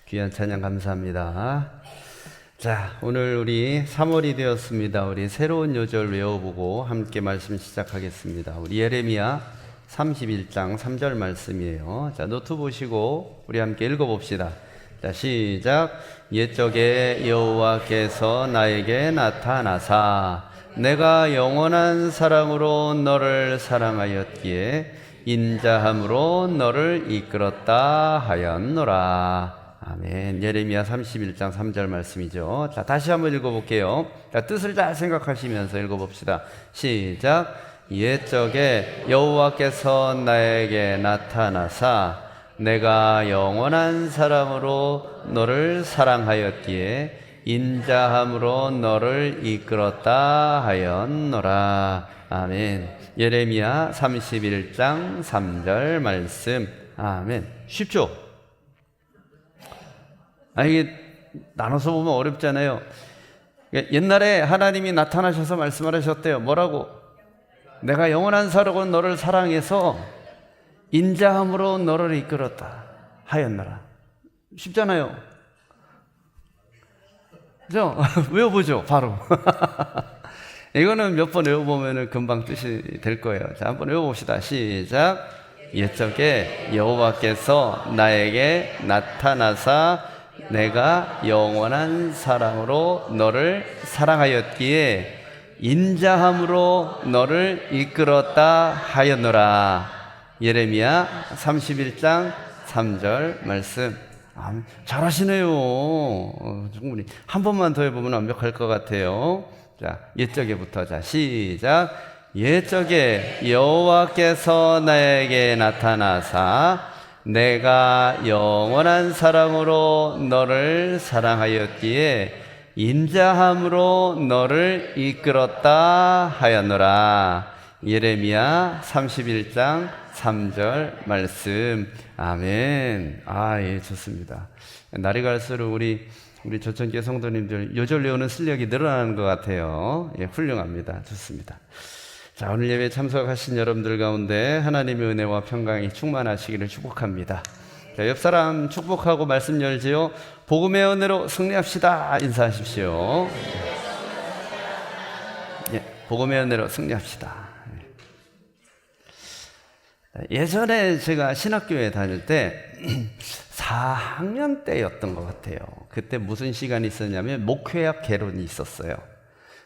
귀한 찬양 감사합니다. 자, 오늘 우리 3월이 되었습니다. 우리 새로운 요절 외워보고 함께 말씀 시작하겠습니다. 우리 예레미야 31장 3절 말씀이에요. 자, 노트 보시고 우리 함께 읽어봅시다. 자, 시작. 옛적에 여호와께서 나에게 나타나사 내가 영원한 사랑으로 너를 사랑하였기에 인자함으로 너를 이끌었다 하였노라. 아멘. 예레미야 31장 3절 말씀이죠. 자, 다시 한번 읽어볼게요. 자, 뜻을 잘 생각하시면서 읽어봅시다. 시작. 옛적에 여호와께서 나에게 나타나사 내가 영원한 사랑으로 너를 사랑하였기에 인자함으로 너를 이끌었다 하였노라. 아멘. 예레미야 31장 3절 말씀. 아멘. 쉽죠? 이게 나눠서 보면 어렵잖아요. 옛날에 하나님이 나타나셔서 말씀하셨대요. 뭐라고? 내가 영원한 사랑으로 너를 사랑해서 인자함으로 너를 이끌었다 하였노라. 쉽잖아요. 그죠? 외워보죠, 바로. 이거는 몇 번 외워보면 금방 뜻이 될 거예요. 자, 한번 외워봅시다. 시작. 옛적에 여호와께서 나에게 나타나사 내가 영원한 사랑으로 너를 사랑하였기에 인자함으로 너를 이끌었다 하였노라. 예레미야 31장 3절 말씀. 잘하시네요. 충분히 한 번만 더 해보면 완벽할 것 같아요. 자, 옛적에부터. 자, 시작. 옛적에 여호와께서 나에게 나타나사 내가 영원한 사랑으로 너를 사랑하였기에 인자함으로 너를 이끌었다 하였노라. 예레미야 31장 3절 말씀. 아멘. 예, 좋습니다. 날이 갈수록 우리 조천교회 성도님들 요절 외우는 실력이 늘어나는 것 같아요. 예, 훌륭합니다. 좋습니다. 자, 오늘 예배에 참석하신 여러분들 가운데 하나님의 은혜와 평강이 충만하시기를 축복합니다. 자, 옆 사람 축복하고 말씀 열지요. 복음의 은혜로 승리합시다. 인사하십시오. 예, 복음의 은혜로 승리합시다. 예전에 제가 신학교에 다닐 때 4학년 때였던 것 같아요. 그때 무슨 시간이 있었냐면 목회학 개론이 있었어요.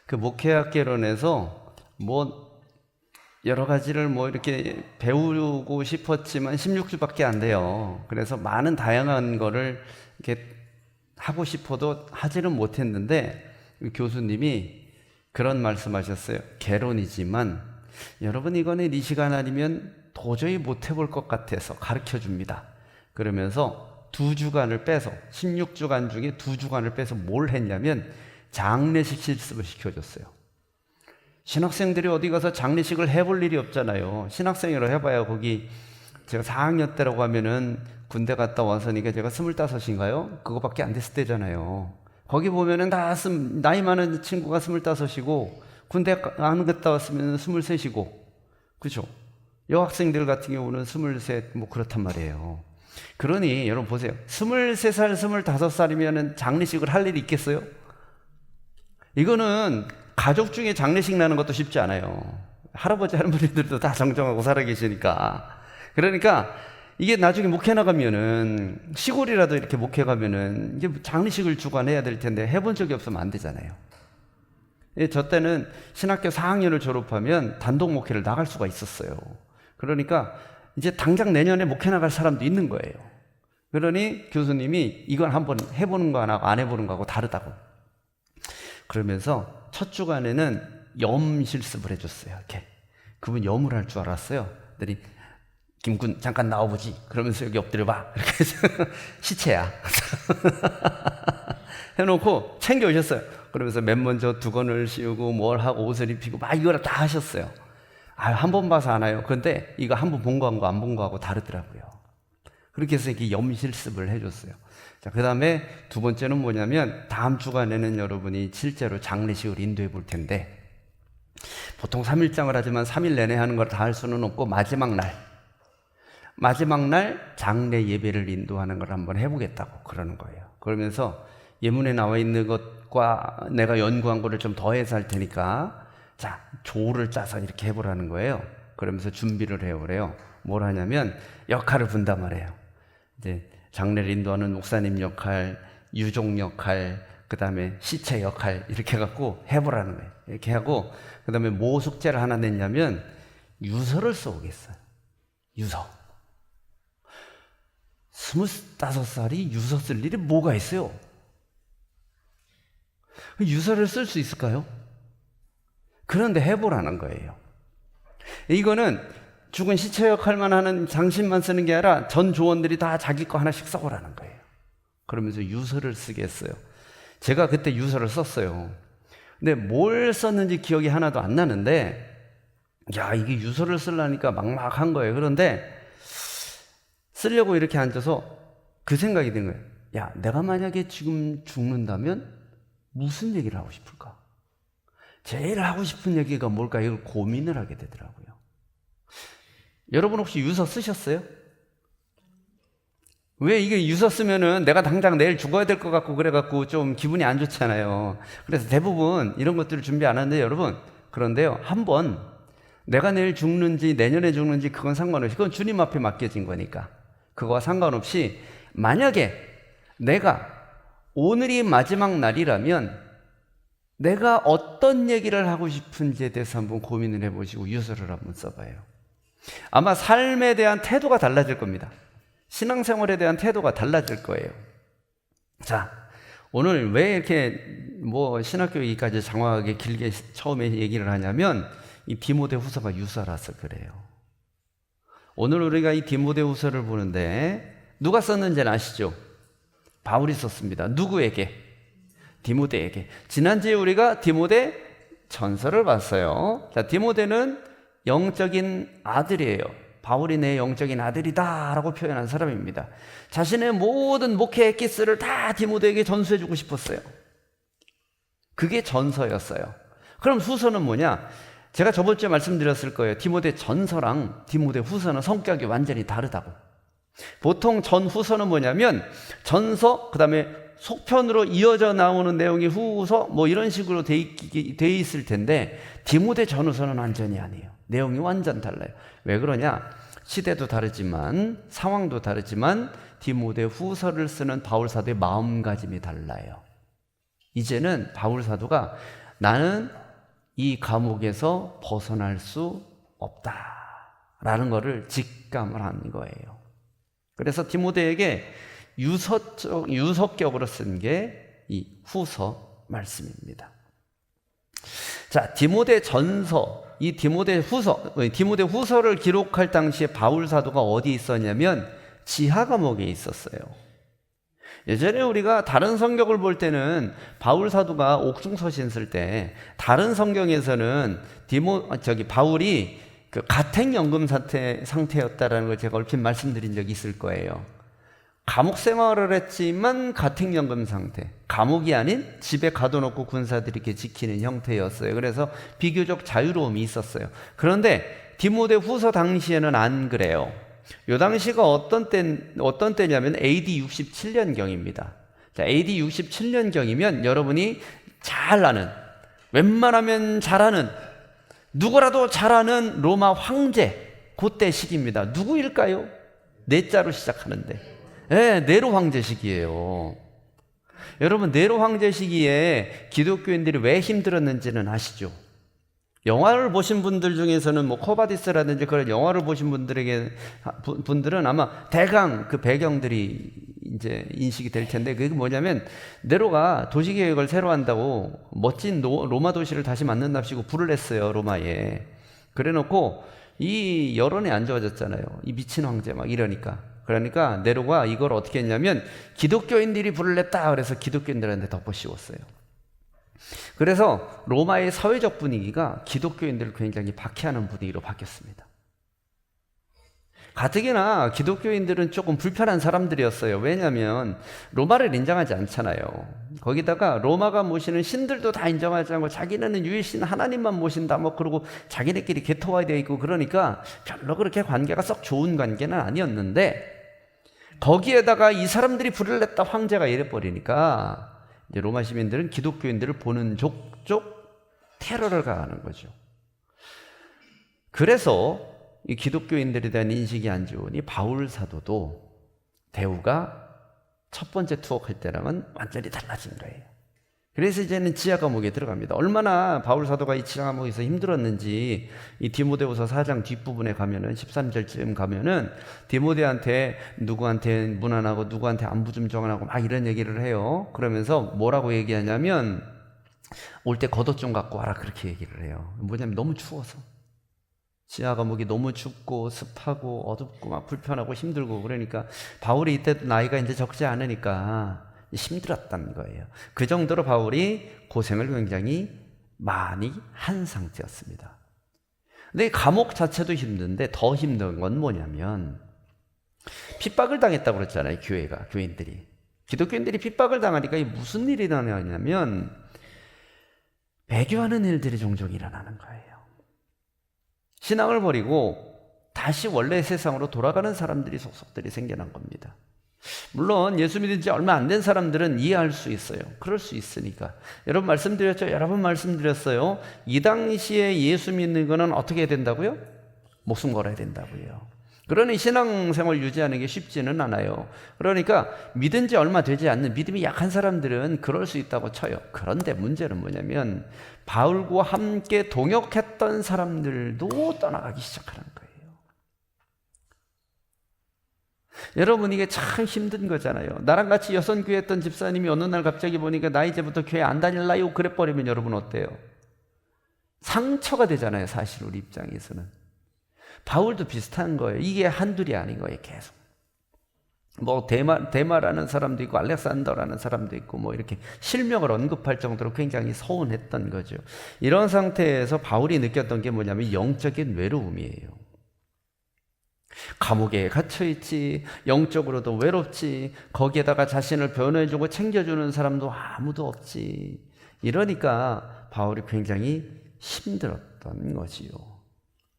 그 목회학 개론에서 여러 가지를 이렇게 배우고 싶었지만 16주밖에 안 돼요. 그래서 많은 다양한 거를 이렇게 하고 싶어도 하지는 못했는데 교수님이 그런 말씀하셨어요. 개론이지만 여러분 이거는 이 시간 아니면 도저히 못 해볼 것 같아서 가르쳐 줍니다. 그러면서 2주간을 빼서 16주간 중에 2주간을 빼서 뭘 했냐면 장례식 실습을 시켜줬어요. 신학생들이 어디 가서 장례식을 해볼 일이 없잖아요. 신학생으로 해봐야 거기 제가 4학년 때라고 하면은 군대 갔다 와서니까 제가 25인가요? 그거밖에 안 됐을 때잖아요. 거기 보면은 다 나이 많은 친구가 25이고 군대 안 갔다 왔으면 23이고 그죠? 여학생들 같은 경우는 23 그렇단 말이에요. 그러니 여러분 보세요. 23살, 25살이면 장례식을 할 일이 있겠어요? 이거는 가족 중에 장례식 나는 것도 쉽지 않아요. 할아버지, 할머니들도 다 정정하고 살아 계시니까. 그러니까 이게 나중에 목회 나가면은 시골이라도 이렇게 목회 가면은 이제 장례식을 주관해야 될 텐데 해본 적이 없으면 안 되잖아요. 저 때는 신학교 4학년을 졸업하면 단독 목회를 나갈 수가 있었어요. 그러니까 이제 당장 내년에 목회 나갈 사람도 있는 거예요. 그러니 교수님이 이건 한번 해보는 거 하고 안 해보는 거하고 다르다고. 그러면서 첫 주간에는 염 실습을 해줬어요. 이렇게. 그분 염을 할 줄 알았어요. 그랬더니 김군 잠깐 나와보지. 그러면서 여기 엎드려봐. 이렇게 해서 시체야. 해놓고 챙겨오셨어요. 그러면서 맨 먼저 두건을 씌우고 뭘 하고 옷을 입히고 막 이거를 다 하셨어요. 한 번 봐서 아나요? 근데 이거 한 번 본 거하고 안 본 거하고 다르더라고요. 그렇게 해서 이렇게 염 실습을 해줬어요. 자, 그 다음에 두 번째는 뭐냐면 다음 주간에는 여러분이 실제로 장례식을 인도해 볼 텐데 보통 3일장을 하지만 3일 내내 하는 걸 다 할 수는 없고 마지막 날 마지막 날 장례 예배를 인도하는 걸 한번 해보겠다고 그러는 거예요. 그러면서 예문에 나와 있는 것과 내가 연구한 거를 좀 더해서 할 테니까 자, 조를 짜서 이렇게 해보라는 거예요. 그러면서 준비를 해요. 그래요. 뭘 하냐면 역할을 분담하래요. 이제 장례를 인도하는 목사님 역할, 유족 역할, 그 다음에 시체 역할 이렇게 해갖고 해보라는 거예요. 이렇게 하고 그 다음에 뭐 숙제를 하나 냈냐면 유서를 써오겠어요. 유서. 25살이 유서 쓸 일이 뭐가 있어요? 유서를 쓸 수 있을까요? 그런데 해보라는 거예요. 이거는 죽은 시체 역할만 하는 장신만 쓰는 게 아니라 전 조원들이 다 자기 거 하나씩 써보라는 거예요. 그러면서 유서를 쓰겠어요. 제가 그때 유서를 썼어요. 근데 뭘 썼는지 기억이 하나도 안 나는데 야, 이게 유서를 쓰려니까 막막한 거예요. 그런데 쓰려고 이렇게 앉아서 그 생각이 든 거예요. 야, 내가 만약에 지금 죽는다면 무슨 얘기를 하고 싶을까? 제일 하고 싶은 얘기가 뭘까? 이걸 고민을 하게 되더라고요. 여러분 혹시 유서 쓰셨어요? 왜 이게 유서 쓰면은 내가 당장 내일 죽어야 될 것 같고 그래갖고 좀 기분이 안 좋잖아요. 그래서 대부분 이런 것들을 준비 안 하는데 여러분, 그런데요, 한번 내가 내일 죽는지 내년에 죽는지 그건 상관없이 그건 주님 앞에 맡겨진 거니까 그거와 상관없이 만약에 내가 오늘이 마지막 날이라면 내가 어떤 얘기를 하고 싶은지에 대해서 한번 고민을 해보시고 유서를 한번 써봐요. 아마 삶에 대한 태도가 달라질 겁니다. 신앙생활에 대한 태도가 달라질 거예요. 자, 오늘 왜 이렇게 신학교 얘기까지 장황하게 길게 처음에 얘기를 하냐면 이 디모데후서가 유서라서 그래요. 오늘 우리가 이 디모데후서를 보는데 누가 썼는지는 아시죠? 바울이 썼습니다. 누구에게? 디모데에게. 지난주에 우리가 디모데 전서를 봤어요. 자, 디모데는 영적인 아들이에요. 바울이 내 영적인 아들이다 라고 표현한 사람입니다. 자신의 모든 목회 엑기스를 다 디모데에게 전수해주고 싶었어요. 그게 전서였어요. 그럼 후서는 뭐냐? 제가 저번 주에 말씀드렸을 거예요. 디모데 전서랑 디모데 후서는 성격이 완전히 다르다고. 보통 전후서는 뭐냐면 전서, 그 다음에 속편으로 이어져 나오는 내용이 후서 이런 식으로 돼 있을 텐데 디모데 전후서는 완전히 아니에요. 내용이 완전 달라요. 왜 그러냐? 시대도 다르지만 상황도 다르지만 디모데 후서를 쓰는 바울 사도의 마음가짐이 달라요. 이제는 바울 사도가 나는 이 감옥에서 벗어날 수 없다라는 것을 직감을 한 거예요. 그래서 디모데에게 유서격으로 쓴 게 이 후서 말씀입니다. 자, 디모데 전서, 이 디모데 후서를 기록할 당시에 바울 사도가 어디 있었냐면 지하 감옥에 있었어요. 예전에 우리가 다른 성경을 볼 때는 바울 사도가 옥중서신 쓸 때 다른 성경에서는 바울이 그 가택연금 상태였다라는 걸 제가 얼핏 말씀드린 적이 있을 거예요. 감옥 생활을 했지만 가택연금 상태, 감옥이 아닌 집에 가둬놓고 군사들이 이렇게 지키는 형태였어요. 그래서 비교적 자유로움이 있었어요. 그런데 디모데 후서 당시에는 안 그래요. 요 당시가 어떤 때냐면 AD 67년경입니다. 자, AD 67년경이면 여러분이 잘 아는, 웬만하면 잘 아는, 누구라도 잘 아는 로마 황제, 그때 시기입니다. 누구일까요? 네자로 시작하는데. 네, 네로 황제 시기예요. 여러분, 네로 황제 시기에 기독교인들이 왜 힘들었는지는 아시죠? 영화를 보신 분들 중에서는 코바디스라든지 그런 영화를 보신 분들은 아마 대강 그 배경들이 이제 인식이 될 텐데, 그게 뭐냐면 네로가 도시계획을 새로 한다고 멋진 로마 도시를 다시 만든답시고 불을 냈어요, 로마에. 그래 놓고 이 여론이 안 좋아졌잖아요. 이 미친 황제 막 이러니까. 그러니까 네로가 이걸 어떻게 했냐면 기독교인들이 불을 냈다 그래서 기독교인들한테 덮어 씌웠어요. 그래서 로마의 사회적 분위기가 기독교인들을 굉장히 박해하는 분위기로 바뀌었습니다. 가뜩이나 기독교인들은 조금 불편한 사람들이었어요. 왜냐하면 로마를 인정하지 않잖아요. 거기다가 로마가 모시는 신들도 다 인정하지 않고 자기네는 유일신 하나님만 모신다 뭐 그러고 자기네끼리 개토화되어 있고, 그러니까 별로 그렇게 관계가 쏙 좋은 관계는 아니었는데, 거기에다가 이 사람들이 불을 냈다 황제가 이래버리니까 이제 로마 시민들은 기독교인들을 보는 족족 테러를 가하는 거죠. 그래서 이 기독교인들에 대한 인식이 안 좋으니 바울 사도도 대우가 첫 번째 투옥할 때랑은 완전히 달라진 거예요. 그래서 이제는 지하 감옥에 들어갑니다. 얼마나 바울 사도가 이 지하 감옥에서 힘들었는지 이 디모데후서 4장 뒷부분에 가면은 13절쯤 가면은 디모데한테 누구한테 문안하고 누구한테 안부 좀 전하고 막 이런 얘기를 해요. 그러면서 뭐라고 얘기하냐면 올 때 겉옷 좀 갖고 와라, 그렇게 얘기를 해요. 뭐냐면 너무 추워서. 지하 감옥이 너무 춥고 습하고 어둡고 막 불편하고 힘들고, 그러니까 바울이 이때 나이가 이제 적지 않으니까 힘들었다는 거예요. 그 정도로 바울이 고생을 굉장히 많이 한 상태였습니다. 근데 감옥 자체도 힘든데 더 힘든 건 뭐냐면 핍박을 당했다고 그랬잖아요. 교인들이. 기독교인들이 핍박을 당하니까 이게 무슨 일이 일어나냐면 배교하는 일들이 종종 일어나는 거예요. 신앙을 버리고 다시 원래 세상으로 돌아가는 사람들이 속속들이 생겨난 겁니다. 물론 예수 믿은 지 얼마 안 된 사람들은 이해할 수 있어요. 그럴 수 있으니까. 여러분 말씀드렸죠? 여러 번 말씀드렸어요. 이 당시에 예수 믿는 거는 어떻게 해야 된다고요? 목숨 걸어야 된다고요. 그러니 신앙생활 유지하는 게 쉽지는 않아요. 그러니까 믿은 지 얼마 되지 않는 믿음이 약한 사람들은 그럴 수 있다고 쳐요. 그런데 문제는 뭐냐면 바울과 함께 동역했던 사람들도 떠나가기 시작하는 거예요. 여러분 이게 참 힘든 거잖아요. 나랑 같이 여선교회 했던 집사님이 어느 날 갑자기 보니까 나 이제부터 교회 안 다닐라요 그래버리면 여러분 어때요? 상처가 되잖아요. 사실 우리 입장에서는. 바울도 비슷한 거예요. 이게 한둘이 아닌 거예요. 계속 뭐 데마라는 사람도 있고 알렉산더라는 사람도 있고 뭐 이렇게 실명을 언급할 정도로 굉장히 서운했던 거죠. 이런 상태에서 바울이 느꼈던 게 뭐냐면 영적인 외로움이에요. 감옥에 갇혀있지, 영적으로도 외롭지, 거기에다가 자신을 변호해주고 챙겨주는 사람도 아무도 없지. 이러니까 바울이 굉장히 힘들었던 거지요.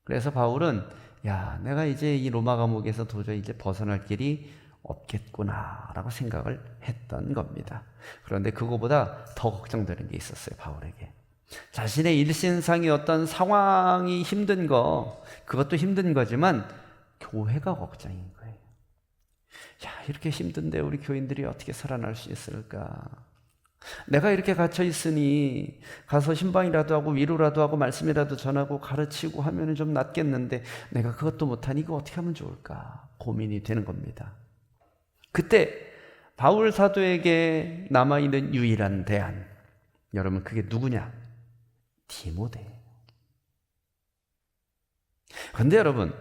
그래서 바울은 내가 이제 이 로마 감옥에서 도저히 이제 벗어날 길이 없겠구나 라고 생각을 했던 겁니다. 그런데 그거보다 더 걱정되는 게 있었어요. 바울에게 자신의 일신상의 어떤 상황이 힘든 거, 그것도 힘든 거지만 교회가 걱정인 거예요. 이렇게 힘든데 우리 교인들이 어떻게 살아날 수 있을까? 내가 이렇게 갇혀 있으니 가서 신방이라도 하고 위로라도 하고 말씀이라도 전하고 가르치고 하면 좀 낫겠는데 내가 그것도 못하니 이거 어떻게 하면 좋을까? 고민이 되는 겁니다. 그때 바울 사도에게 남아있는 유일한 대안, 여러분 그게 누구냐? 디모데. 그런데 여러분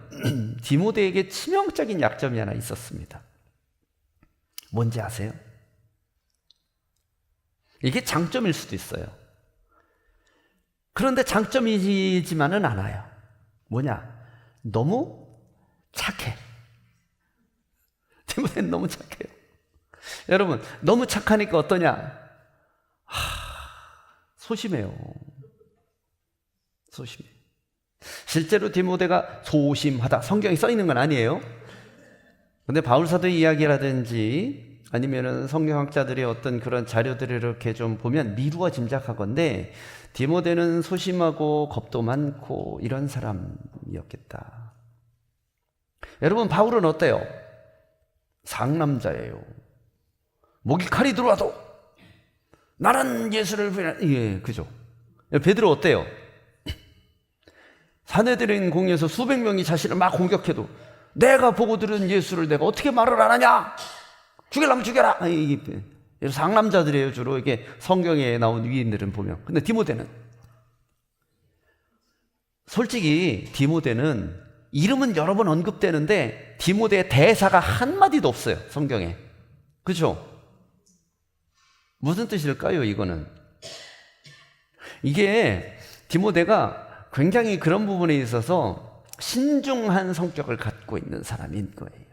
디모데에게 치명적인 약점이 하나 있었습니다. 뭔지 아세요? 이게 장점일 수도 있어요. 그런데 장점이지만은 않아요. 뭐냐? 너무 착해. 디모데는 너무 착해요. 여러분 너무 착하니까 어떠냐? 소심해요. 소심해. 실제로 디모데가 소심하다 성경에 써 있는 건 아니에요. 근데 바울 사도의 이야기라든지 아니면은 성경학자들의 어떤 그런 자료들을 이렇게 좀 보면 미루어 짐작하건대 디모데는 소심하고 겁도 많고 이런 사람이었겠다. 여러분 바울은 어때요? 상남자예요. 목이 칼이 들어와도 나는 예수를 부인하는, 그죠? 베드로 어때요? 사내들인 공에서 수백 명이 자신을 막 공격해도 내가 보고 들은 예수를 내가 어떻게 말을 안 하냐? 죽여라면 죽여라. 이게 상남자들이에요. 주로 이게 성경에 나온 위인들은 보면. 근데 디모데는 솔직히 디모데는 이름은 여러 번 언급되는데 디모데의 대사가 한마디도 없어요. 성경에. 그렇죠? 무슨 뜻일까요? 이거는 이게 디모데가 굉장히 그런 부분에 있어서 신중한 성격을 갖고 있는 사람인 거예요.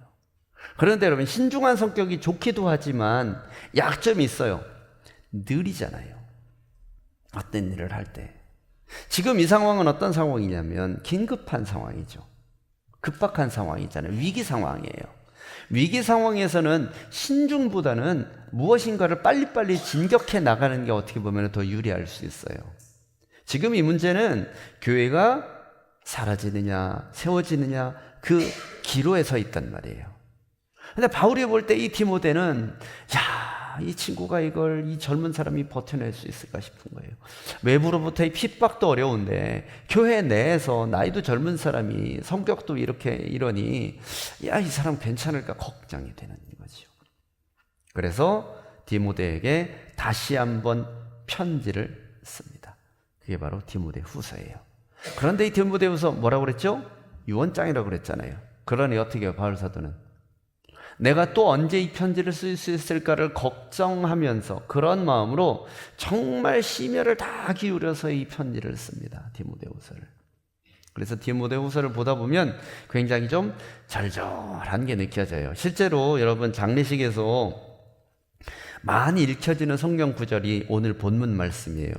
그런데 여러분, 신중한 성격이 좋기도 하지만 약점이 있어요. 느리잖아요. 어떤 일을 할 때. 지금 이 상황은 어떤 상황이냐면 긴급한 상황이죠. 급박한 상황이잖아요. 위기 상황이에요. 위기 상황에서는 신중보다는 무엇인가를 빨리빨리 진격해 나가는 게 어떻게 보면 더 유리할 수 있어요. 지금 이 문제는 교회가 사라지느냐 세워지느냐 그 기로에 서 있단 말이에요. 근데 바울이 볼 때 이 디모데는 이 친구가 이 젊은 사람이 버텨낼 수 있을까 싶은 거예요. 외부로부터의 핍박도 어려운데 교회 내에서 나이도 젊은 사람이 성격도 이러니 이 사람 괜찮을까 걱정이 되는 거죠. 그래서 디모데에게 다시 한번 편지를 씁니다. 그게 바로 디모데 후서예요. 그런데 이 디모데 후서 뭐라고 그랬죠? 유언장이라고 그랬잖아요. 그러니 어떻게 해요? 바울 사도는 내가 또 언제 이 편지를 쓸 수 있을까를 걱정하면서 그런 마음으로 정말 심혈을 다 기울여서 이 편지를 씁니다. 디모데후서를. 그래서 디모데후서를 보다 보면 굉장히 좀 절절한 게 느껴져요. 실제로 여러분 장례식에서 많이 읽혀지는 성경 구절이 오늘 본문 말씀이에요.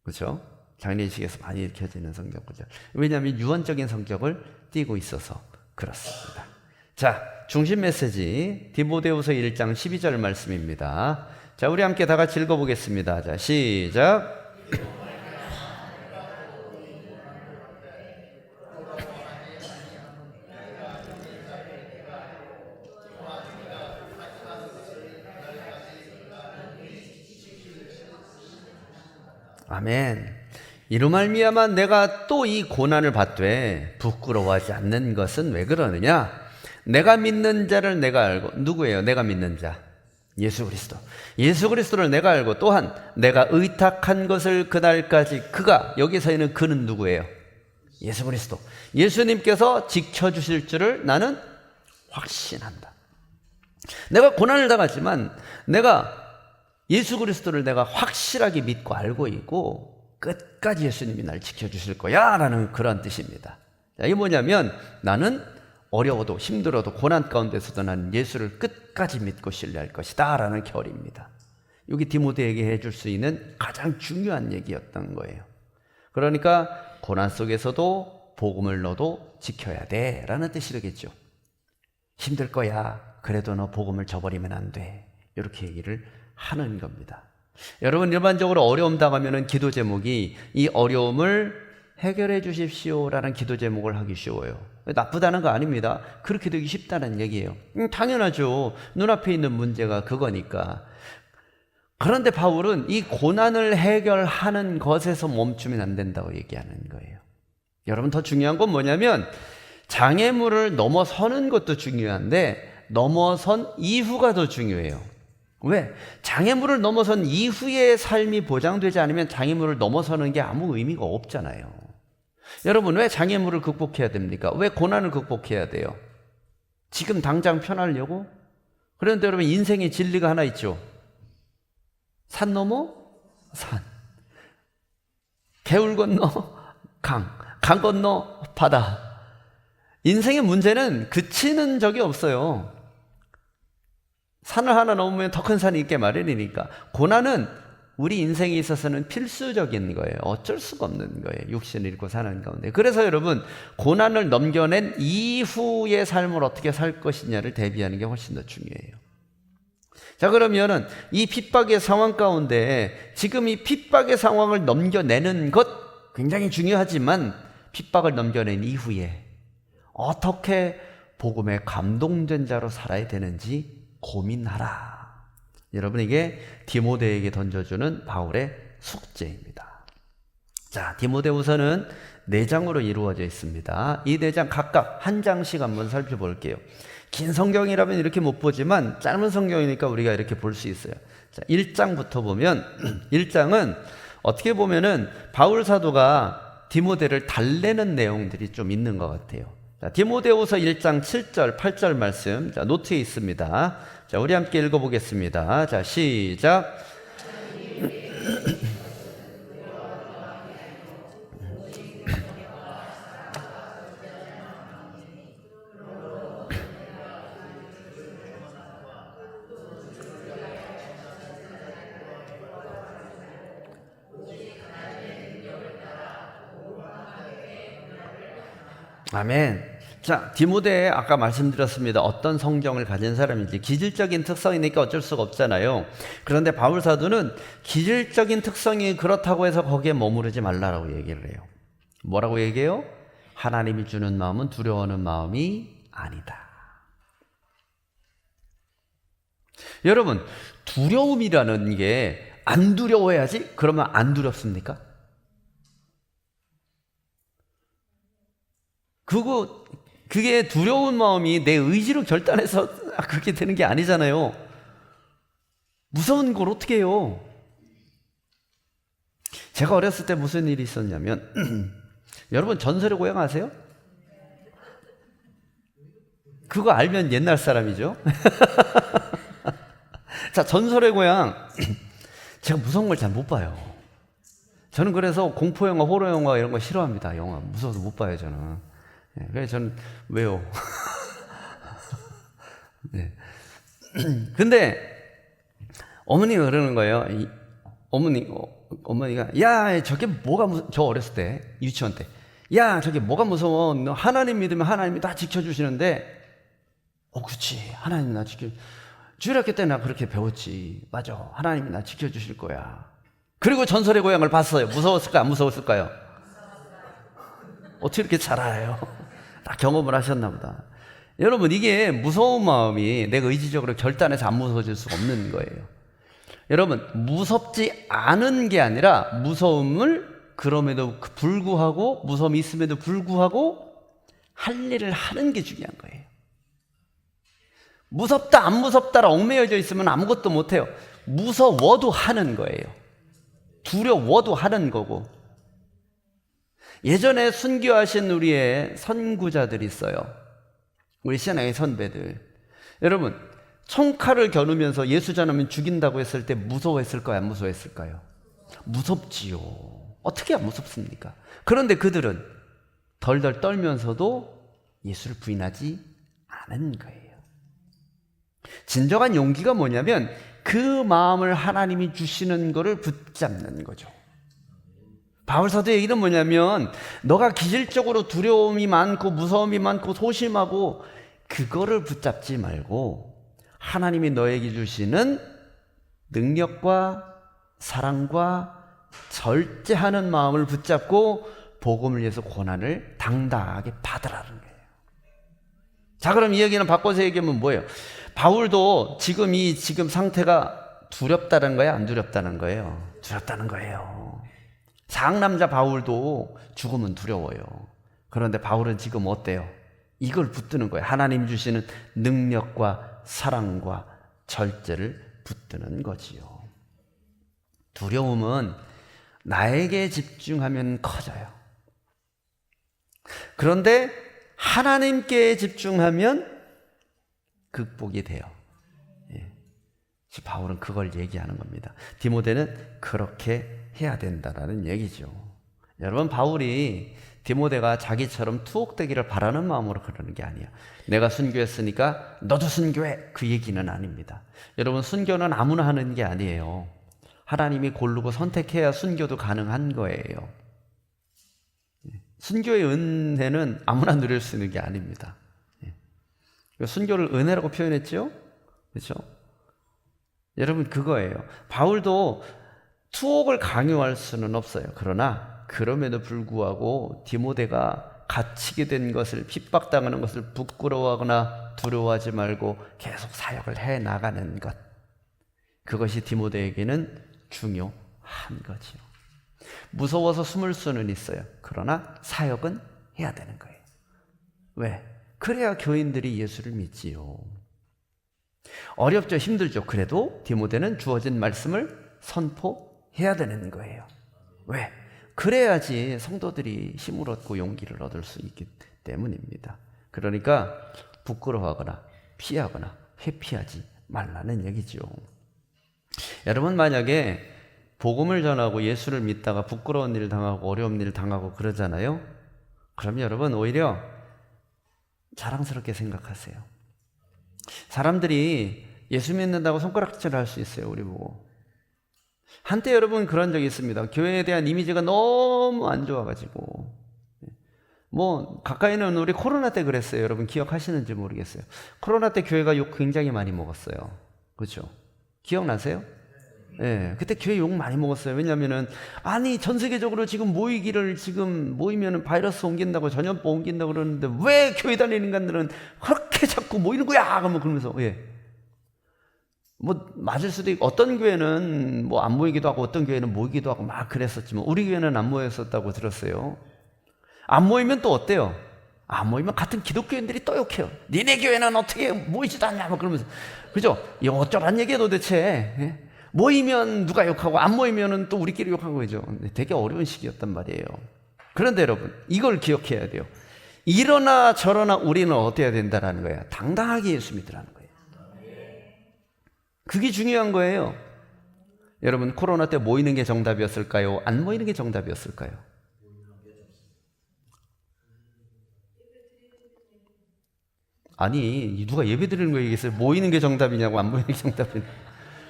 그렇죠? 장례식에서 많이 읽혀지는 성경 구절. 왜냐하면 유언적인 성격을 띠고 있어서 그렇습니다. 자, 중심 메시지 디모데후서 1장 12절 말씀입니다. 자, 우리 함께 다 같이 읽어보겠습니다. 자, 시작. 아멘. 이로 말미암아 내가 또 이 고난을 받되 부끄러워하지 않는 것은 왜 그러느냐? 내가 믿는 자를 내가 알고. 누구예요? 내가 믿는 자. 예수 그리스도. 예수 그리스도를 내가 알고 또한 내가 의탁한 것을 그날까지 그가, 여기서는 그는 누구예요? 예수 그리스도. 예수님께서 지켜주실 줄을 나는 확신한다. 내가 고난을 당하지만 내가 예수 그리스도를 내가 확실하게 믿고 알고 있고 끝까지 예수님이 날 지켜주실 거야 라는 그런 뜻입니다. 자, 이게 뭐냐면 나는 어려워도 힘들어도 고난 가운데서도 나는 예수를 끝까지 믿고 신뢰할 것이다 라는 결의입니다. 여기 디모데에게 해줄 수 있는 가장 중요한 얘기였던 거예요. 그러니까 고난 속에서도 복음을 너도 지켜야 돼 라는 뜻이겠죠. 힘들 거야. 그래도 너 복음을 저버리면 안 돼. 이렇게 얘기를 하는 겁니다. 여러분, 일반적으로 어려움 당하면 기도 제목이 이 어려움을 해결해 주십시오라는 기도 제목을 하기 쉬워요. 나쁘다는 거 아닙니다. 그렇게 되기 쉽다는 얘기예요. 당연하죠. 눈앞에 있는 문제가 그거니까. 그런데 바울은 이 고난을 해결하는 것에서 멈추면 안 된다고 얘기하는 거예요. 여러분, 더 중요한 건 뭐냐면 장애물을 넘어서는 것도 중요한데 넘어선 이후가 더 중요해요. 왜? 장애물을 넘어선 이후의 삶이 보장되지 않으면 장애물을 넘어서는 게 아무 의미가 없잖아요. 여러분, 왜 장애물을 극복해야 됩니까? 왜 고난을 극복해야 돼요? 지금 당장 편하려고? 그런데 여러분, 인생의 진리가 하나 있죠. 산 넘어 산, 개울 건너 강, 강 건너 바다. 인생의 문제는 그치는 적이 없어요. 산을 하나 넘으면 더 큰 산이 있게 마련이니까. 고난은 우리 인생에 있어서는 필수적인 거예요. 어쩔 수가 없는 거예요. 육신을 잃고 사는 가운데. 그래서 여러분, 고난을 넘겨낸 이후의 삶을 어떻게 살 것이냐를 대비하는 게 훨씬 더 중요해요. 자, 그러면은 이 핍박의 상황 가운데 지금 이 핍박의 상황을 넘겨내는 것 굉장히 중요하지만 핍박을 넘겨낸 이후에 어떻게 복음에 감동된 자로 살아야 되는지 고민하라. 여러분에게 디모데에게 던져주는 바울의 숙제입니다. 자, 디모데후서는 4장으로 이루어져 있습니다. 이 4장 각각 한 장씩 한번 살펴볼게요. 긴 성경이라면 이렇게 못 보지만 짧은 성경이니까 우리가 이렇게 볼 수 있어요. 자, 1장부터 보면 1장은 어떻게 보면은 바울 사도가 디모데를 달래는 내용들이 좀 있는 것 같아요. 자, 디모데후서 1장 7절, 8절 말씀, 자, 노트에 있습니다. 자, 우리 함께 읽어보겠습니다. 자, 시작. 아멘. 자, 디모데 아까 말씀드렸습니다. 어떤 성경을 가진 사람인지. 기질적인 특성이니까 어쩔 수가 없잖아요. 그런데 바울 사도는 기질적인 특성이 그렇다고 해서 거기에 머무르지 말라라고 얘기를 해요. 뭐라고 얘기해요? 하나님이 주는 마음은 두려워하는 마음이 아니다. 여러분, 두려움이라는 게 안 두려워야지? 그러면 안 두렵습니까? 그게 두려운 마음이 내 의지로 결단해서 그렇게 되는 게 아니잖아요. 무서운 걸 어떻게 해요? 제가 어렸을 때 무슨 일이 있었냐면 여러분 전설의 고향 아세요? 그거 알면 옛날 사람이죠. 자, 전설의 고향 제가 무서운 걸 잘 못 봐요. 저는 그래서 공포영화, 호러영화 이런 거 싫어합니다. 영화 무서워서 못 봐요 저는. 그래서 저는 왜요? 네. 근데 어머니가 그러는 거예요. 어머니가 야 저게 뭐가 저 어렸을 때 유치원 때 야 저게 뭐가 무서워? 너 하나님 믿으면 하나님이 다 지켜주시는데 그렇지 하나님 나 주일학교 때 나 그렇게 배웠지. 맞아 하나님이 나 지켜주실 거야. 그리고 전설의 고향을 봤어요. 무서웠을까 안 무서웠을까요? 어떻게 이렇게 잘 알아요? 다 경험을 하셨나 보다. 여러분 이게 무서운 마음이 내가 의지적으로 결단해서 안 무서워질 수가 없는 거예요. 여러분 무섭지 않은 게 아니라 무서움을 그럼에도 불구하고 무서움이 있음에도 불구하고 할 일을 하는 게 중요한 거예요. 무섭다 안 무섭다라 얽매여져 있으면 아무것도 못해요. 무서워도 하는 거예요. 두려워도 하는 거고. 예전에 순교하신 우리의 선구자들이 있어요. 우리 신앙의 선배들. 여러분 총칼을 겨누면서 예수 전하면 죽인다고 했을 때 무서워했을까요? 안 무서워했을까요? 무섭지요. 어떻게 안 무섭습니까? 그런데 그들은 덜덜 떨면서도 예수를 부인하지 않은 거예요. 진정한 용기가 뭐냐면 그 마음을 하나님이 주시는 것을 붙잡는 거죠. 바울 사도의 얘기는 뭐냐면 너가 기질적으로 두려움이 많고 무서움이 많고 소심하고 그거를 붙잡지 말고 하나님이 너에게 주시는 능력과 사랑과 절제하는 마음을 붙잡고 복음을 위해서 고난을 당당하게 받으라는 거예요. 자, 그럼 이 얘기는 바꿔서 얘기하면 뭐예요? 바울도 지금 상태가 두렵다는 거예요? 안 두렵다는 거예요? 두렵다는 거예요. 상남자 바울도 죽으면 두려워요. 그런데 바울은 지금 어때요? 이걸 붙드는 거예요. 하나님 주시는 능력과 사랑과 절제를 붙드는 거지요. 두려움은 나에게 집중하면 커져요. 그런데 하나님께 집중하면 극복이 돼요. 바울은 그걸 얘기하는 겁니다. 디모데는 그렇게 해야 된다라는 얘기죠. 여러분 바울이 디모데가 자기처럼 투옥되기를 바라는 마음으로 그러는 게 아니에요. 내가 순교했으니까 너도 순교해 그 얘기는 아닙니다. 여러분 순교는 아무나 하는 게 아니에요. 하나님이 고르고 선택해야 순교도 가능한 거예요. 순교의 은혜는 아무나 누릴 수 있는 게 아닙니다. 순교를 은혜라고 표현했죠? 그렇죠? 여러분 그거예요. 바울도 투옥을 강요할 수는 없어요. 그러나 그럼에도 불구하고 디모데가 갇히게 된 것을 핍박당하는 것을 부끄러워하거나 두려워하지 말고 계속 사역을 해 나가는 것, 그것이 디모데에게는 중요한 거지요. 무서워서 숨을 수는 있어요. 그러나 사역은 해야 되는 거예요. 왜? 그래야 교인들이 예수를 믿지요. 어렵죠, 힘들죠. 그래도 디모데는 주어진 말씀을 선포해야 되는 거예요. 왜? 그래야지 성도들이 힘을 얻고 용기를 얻을 수 있기 때문입니다. 그러니까 부끄러워하거나 피하거나 회피하지 말라는 얘기죠. 여러분 만약에 복음을 전하고 예수를 믿다가 부끄러운 일 당하고 어려운 일 당하고 그러잖아요. 그럼 여러분 오히려 자랑스럽게 생각하세요. 사람들이 예수 믿는다고 손가락질을 할 수 있어요. 우리 보고. 한때 여러분 그런 적이 있습니다. 교회에 대한 이미지가 너무 안 좋아가지고 뭐 가까이는 우리 코로나 때 그랬어요. 여러분 기억하시는지 모르겠어요. 코로나 때 교회가 욕 굉장히 많이 먹었어요. 그렇죠? 기억나세요? 예, 그때 교회 욕 많이 먹었어요. 왜냐면은 아니 전 세계적으로 지금 모이기를 지금 모이면은 바이러스 옮긴다고 전염병 옮긴다고 그러는데 왜 교회 다니는 인간들은 그렇게 자꾸 모이는 거야? 그러면서 뭐 맞을 수도 있고 어떤 교회는 뭐 안 모이기도 하고 어떤 교회는 모이기도 하고 막 그랬었지만 우리 교회는 안 모였었다고 들었어요. 안 모이면 또 어때요? 안 모이면 같은 기독교인들이 또 욕해요. 니네 교회는 어떻게 모이지도 않냐 막 그러면서 그죠? 이거 어쩌란 얘기야 도대체. 예? 모이면 누가 욕하고 안 모이면은 또 우리끼리 욕하고 그죠? 되게 어려운 시기였단 말이에요. 그런데 여러분 이걸 기억해야 돼요. 이러나 저러나 우리는 어때야 된다라는 거예요. 당당하게 예수 믿으라는 거예요. 그게 중요한 거예요. 여러분 코로나 때 모이는 게 정답이었을까요? 안 모이는 게 정답이었을까요? 아니 누가 예배 드리는 거 얘기했어요? 모이는 게 정답이냐고 안 모이는 게 정답이냐고.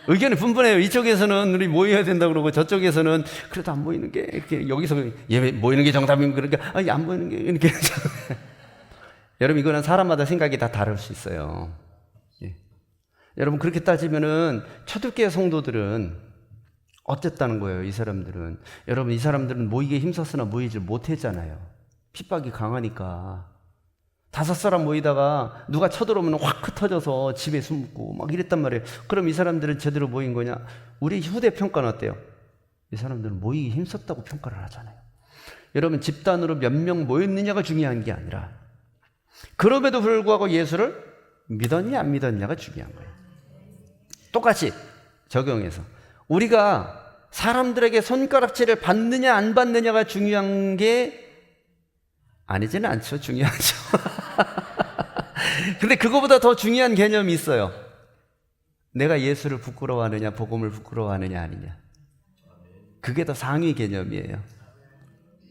의견이 분분해요. 이쪽에서는 우리 모여야 된다고 그러고 저쪽에서는 그래도 안 모이는 게 이렇게 여기서 예배 모이는 게 정답이면 그러니까 아니 안 모이는 게 이렇게 여러분 이거는 사람마다 생각이 다 다를 수 있어요. 예. 여러분 그렇게 따지면은 초대교회 성도들은 어쨌다는 거예요. 이 사람들은 여러분 이 사람들은 모이기에 힘썼으나 모이질 못했잖아요. 핍박이 강하니까 5사람 모이다가 누가 쳐들어오면 확 흩어져서 집에 숨고 막 이랬단 말이에요. 그럼 이 사람들은 제대로 모인 거냐? 우리 후대 평가는 어때요? 이 사람들은 모이기 힘썼다고 평가를 하잖아요. 여러분 집단으로 몇 명 모였느냐가 중요한 게 아니라 그럼에도 불구하고 예수를 믿었냐 안 믿었냐가 중요한 거예요. 똑같이 적용해서 우리가 사람들에게 손가락질을 받느냐 안 받느냐가 중요한 게 아니지는 않죠. 중요하죠. 근데 그거보다 더 중요한 개념이 있어요. 내가 예수를 부끄러워하느냐 복음을 부끄러워하느냐 아니냐. 그게 더 상위 개념이에요.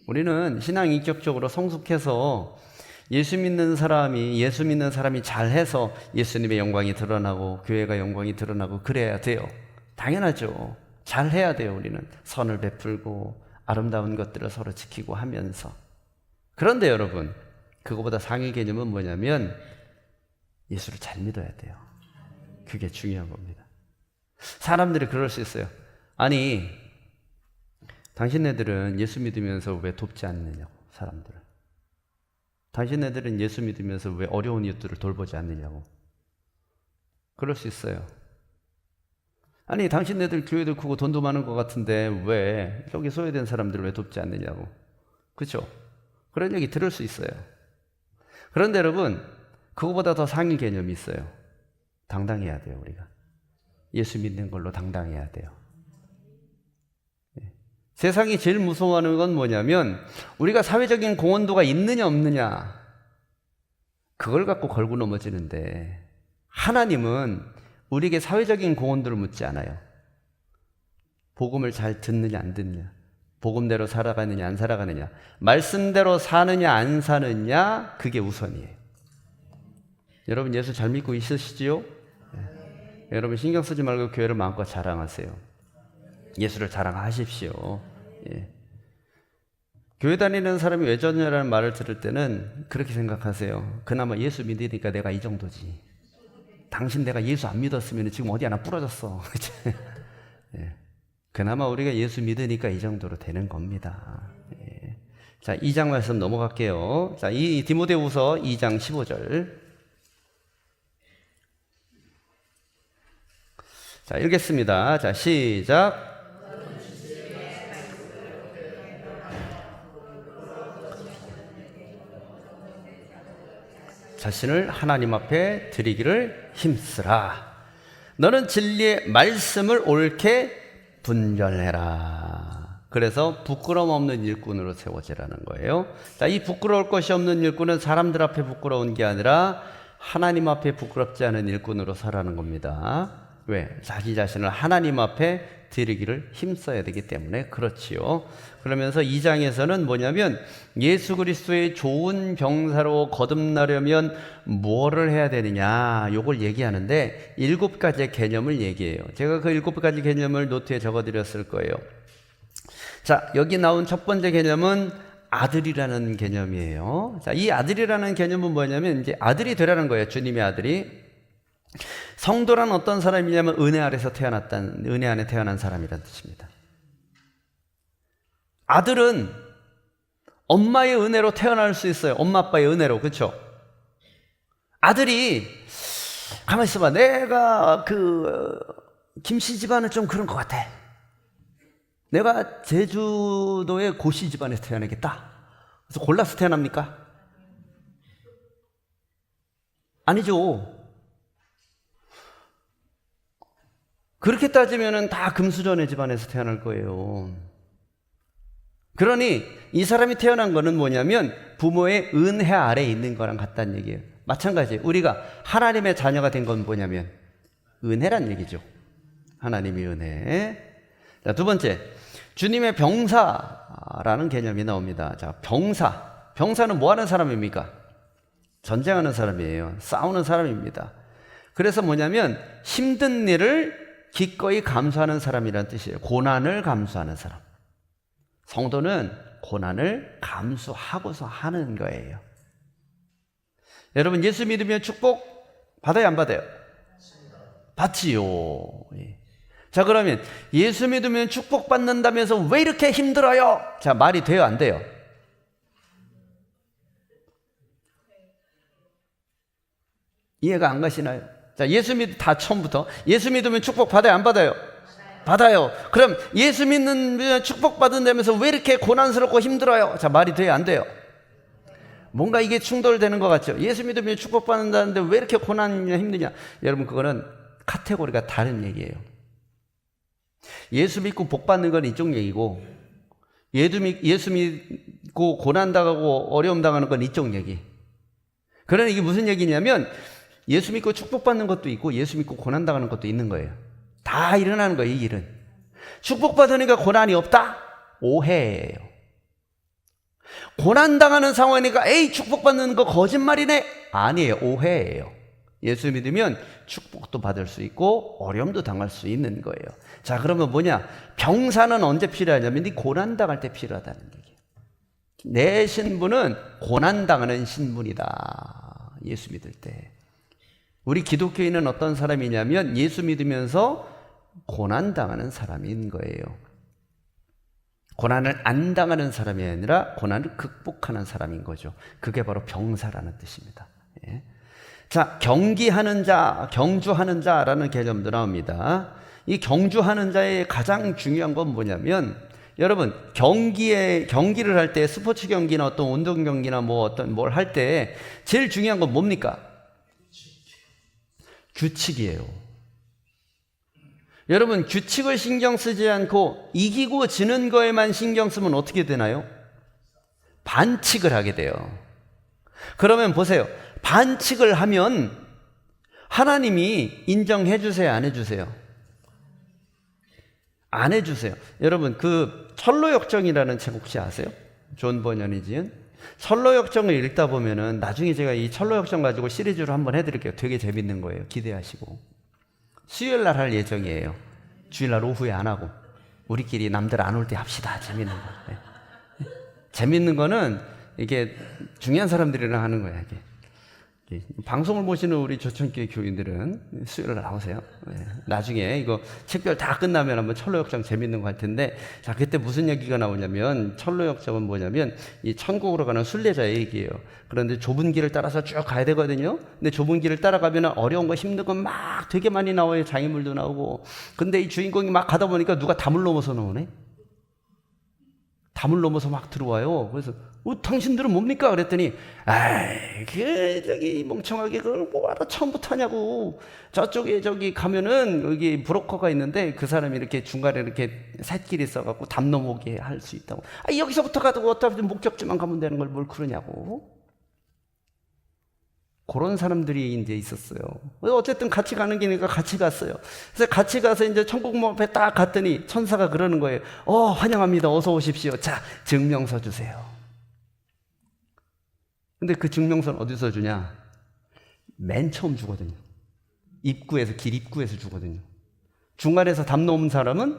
우리는 신앙 인격적으로 성숙해서 예수 믿는 사람이 잘해서 예수님의 영광이 드러나고 교회가 영광이 드러나고 그래야 돼요. 당연하죠. 잘해야 돼요. 우리는 선을 베풀고 아름다운 것들을 서로 지키고 하면서. 그런데 여러분 그거보다 상위 개념은 뭐냐면 예수를 잘 믿어야 돼요. 그게 중요한 겁니다. 사람들이 그럴 수 있어요. 아니 당신네들은 예수 믿으면서 왜 돕지 않느냐고. 사람들을 당신네들은 예수 믿으면서 왜 어려운 이웃들을 돌보지 않느냐고. 그럴 수 있어요. 아니 당신네들 교회도 크고 돈도 많은 것 같은데 왜 여기 소외된 사람들을 왜 돕지 않느냐고. 그렇죠? 그런 얘기 들을 수 있어요. 그런데 여러분 그거보다 더 상위 개념이 있어요. 당당해야 돼요. 우리가 예수 믿는 걸로 당당해야 돼요. 세상이 제일 무서워하는 건 뭐냐면 우리가 사회적인 공헌도가 있느냐 없느냐 그걸 갖고 걸고 넘어지는데 하나님은 우리에게 사회적인 공헌도를 묻지 않아요. 복음을 잘 듣느냐 안 듣느냐, 복음대로 살아가느냐 안 살아가느냐, 말씀대로 사느냐 안 사느냐, 그게 우선이에요. 여러분 예수 잘 믿고 있으시지요? 네. 여러분 신경 쓰지 말고 교회를 마음껏 자랑하세요. 예수를 자랑하십시오. 예. 교회 다니는 사람이 왜 저러냐라는 말을 들을 때는 그렇게 생각하세요. 그나마 예수 믿으니까 내가 이 정도지. 당신 내가 예수 안 믿었으면 지금 어디 하나 부러졌어. 예. 그나마 우리가 예수 믿으니까 이 정도로 되는 겁니다. 예. 자, 2장 말씀 넘어갈게요. 자, 이 디모데후서 2장 15절. 자, 읽겠습니다. 자, 시작. 자신을 하나님 앞에 드리기를 힘쓰라. 너는 진리의 말씀을 옳게 분별해라. 그래서 부끄러움 없는 일꾼으로 세워지라는 거예요. 자, 이 부끄러울 것이 없는 일꾼은 사람들 앞에 부끄러운 게 아니라 하나님 앞에 부끄럽지 않은 일꾼으로 살아가는 겁니다. 왜? 자기 자신을 하나님 앞에 드리기를 힘써야 되기 때문에 그렇지요. 그러면서 2장에서는 뭐냐면 예수 그리스도의 좋은 병사로 거듭나려면 뭐를 해야 되느냐 요걸 얘기하는데 7가지의 개념을 얘기해요. 제가 그 7가지 개념을 노트에 적어드렸을 거예요. 자, 여기 나온 첫 번째 개념은 아들이라는 개념이에요. 자, 이 아들이라는 개념은 뭐냐면 이제 아들이 되라는 거예요. 주님의 아들이. 성도란 어떤 사람이냐면 은혜 안에 태어난 사람이라는 뜻입니다. 아들은 엄마의 은혜로 태어날 수 있어요. 엄마 아빠의 은혜로. 그렇죠? 아들이 가만히 있어봐. 내가 김씨 집안은 좀 그런 것 같아. 내가 제주도의 고씨 집안에서 태어나겠다. 그래서 골라서 태어납니까? 아니죠. 그렇게 따지면 다 금수저네 집안에서 태어날 거예요. 그러니 이 사람이 태어난 거는 뭐냐면 부모의 은혜 아래에 있는 거랑 같다는 얘기예요. 마찬가지예요. 우리가 하나님의 자녀가 된 건 뭐냐면 은혜란 얘기죠. 하나님의 은혜. 자, 두 번째, 주님의 병사라는 개념이 나옵니다. 자, 병사는 뭐 하는 사람입니까? 전쟁하는 사람이에요. 싸우는 사람입니다. 그래서 뭐냐면 힘든 일을 기꺼이 감수하는 사람이라는 뜻이에요. 고난을 감수하는 사람. 성도는 고난을 감수하고서 하는 거예요. 여러분, 예수 믿으면 축복 받아요, 안 받아요? 받지요. 자, 그러면 예수 믿으면 축복 받는다면서 왜 이렇게 힘들어요? 자, 말이 돼요, 안 돼요? 이해가 안 가시나요? 자, 다 처음부터 예수 믿으면 축복 받아요, 안 받아요? 받아요. 그럼 예수 믿는 축복 받은다면서 왜 이렇게 고난스럽고 힘들어요? 자, 말이 돼요, 안 돼요? 뭔가 이게 충돌되는 것 같죠? 예수 믿으면 축복 받는다는데 왜 이렇게 고난이냐 힘드냐? 여러분, 그거는 카테고리가 다른 얘기예요. 예수 믿고 복 받는 건 이쪽 얘기고, 예수 믿고 고난 당하고 어려움 당하는 건 이쪽 얘기. 그러나 이게 무슨 얘기냐면 예수 믿고 축복받는 것도 있고 예수 믿고 고난당하는 것도 있는 거예요. 다 일어나는 거예요, 이 일은. 축복받으니까 고난이 없다? 오해예요. 고난당하는 상황이니까 에이 축복받는 거 거짓말이네? 아니에요, 오해예요. 예수 믿으면 축복도 받을 수 있고 어려움도 당할 수 있는 거예요. 자, 그러면 뭐냐? 병사는 언제 필요하냐면 네 고난당할 때 필요하다는 얘기예요. 내 신분은 고난당하는 신분이다, 예수 믿을 때. 우리 기독교인은 어떤 사람이냐면 예수 믿으면서 고난당하는 사람인 거예요. 고난을 안 당하는 사람이 아니라 고난을 극복하는 사람인 거죠. 그게 바로 병사라는 뜻입니다. 예. 자, 경기하는 자, 경주하는 자라는 개념도 나옵니다. 이 경주하는 자의 가장 중요한 건 뭐냐면, 여러분, 경기를 할 때, 스포츠 경기나 어떤 운동 경기나 뭘 할 때 제일 중요한 건 뭡니까? 규칙이에요. 여러분, 규칙을 신경 쓰지 않고 이기고 지는 거에만 신경 쓰면 어떻게 되나요? 반칙을 하게 돼요. 그러면 보세요. 반칙을 하면 하나님이 인정해 주세요, 안 해주세요? 안 해주세요. 여러분, 철로역정이라는 책 혹시 아세요? 존 버년이 지은? 철로역정을 읽다 보면은 나중에 제가 이 철로역정 가지고 시리즈로 한번 해드릴게요. 되게 재밌는 거예요. 기대하시고. 수요일 날 할 예정이에요. 주일날 오후에 안 하고 우리끼리 남들 안 올 때 합시다. 재밌는 거. 네. 재밌는 거는 이게 중요한 사람들이랑 하는 거야. 이게 방송을 보시는 우리 조천교회 교인들은 수요일 날 나오세요. 네. 나중에 이거 책별 다 끝나면 한번 철로역정 재밌는 거 할 텐데, 자, 그때 무슨 얘기가 나오냐면, 철로역정은 뭐냐면 이 천국으로 가는 순례자의 얘기예요. 그런데 좁은 길을 따라서 쭉 가야 되거든요. 근데 좁은 길을 따라가면 어려운 거 힘든 거 막 되게 많이 나와요. 장애물도 나오고. 근데 이 주인공이 막 가다 보니까 누가 담을 넘어서 나오네. 담을 넘어서 막 들어와요. 그래서 당신들은 뭡니까? 그랬더니 저기 멍청하게 그걸 뭐하러 처음부터 하냐고. 저쪽에 가면은 여기 브로커가 있는데 그 사람이 이렇게 중간에 이렇게 샛길이 있어갖고 담 넘어오게 할 수 있다고. 여기서부터 가도 어차피 목적지만 가면 되는 걸 뭘 그러냐고. 그런 사람들이 이제 있었어요. 어쨌든 같이 가는 길이니까 같이 갔어요. 그래서 같이 가서 이제 천국 문 앞에 딱 갔더니 천사가 그러는 거예요. 환영합니다. 어서 오십시오. 자, 증명서 주세요. 근데 그 증명서는 어디서 주냐? 맨 처음 주거든요. 길 입구에서 주거든요. 중간에서 담 넘은 사람은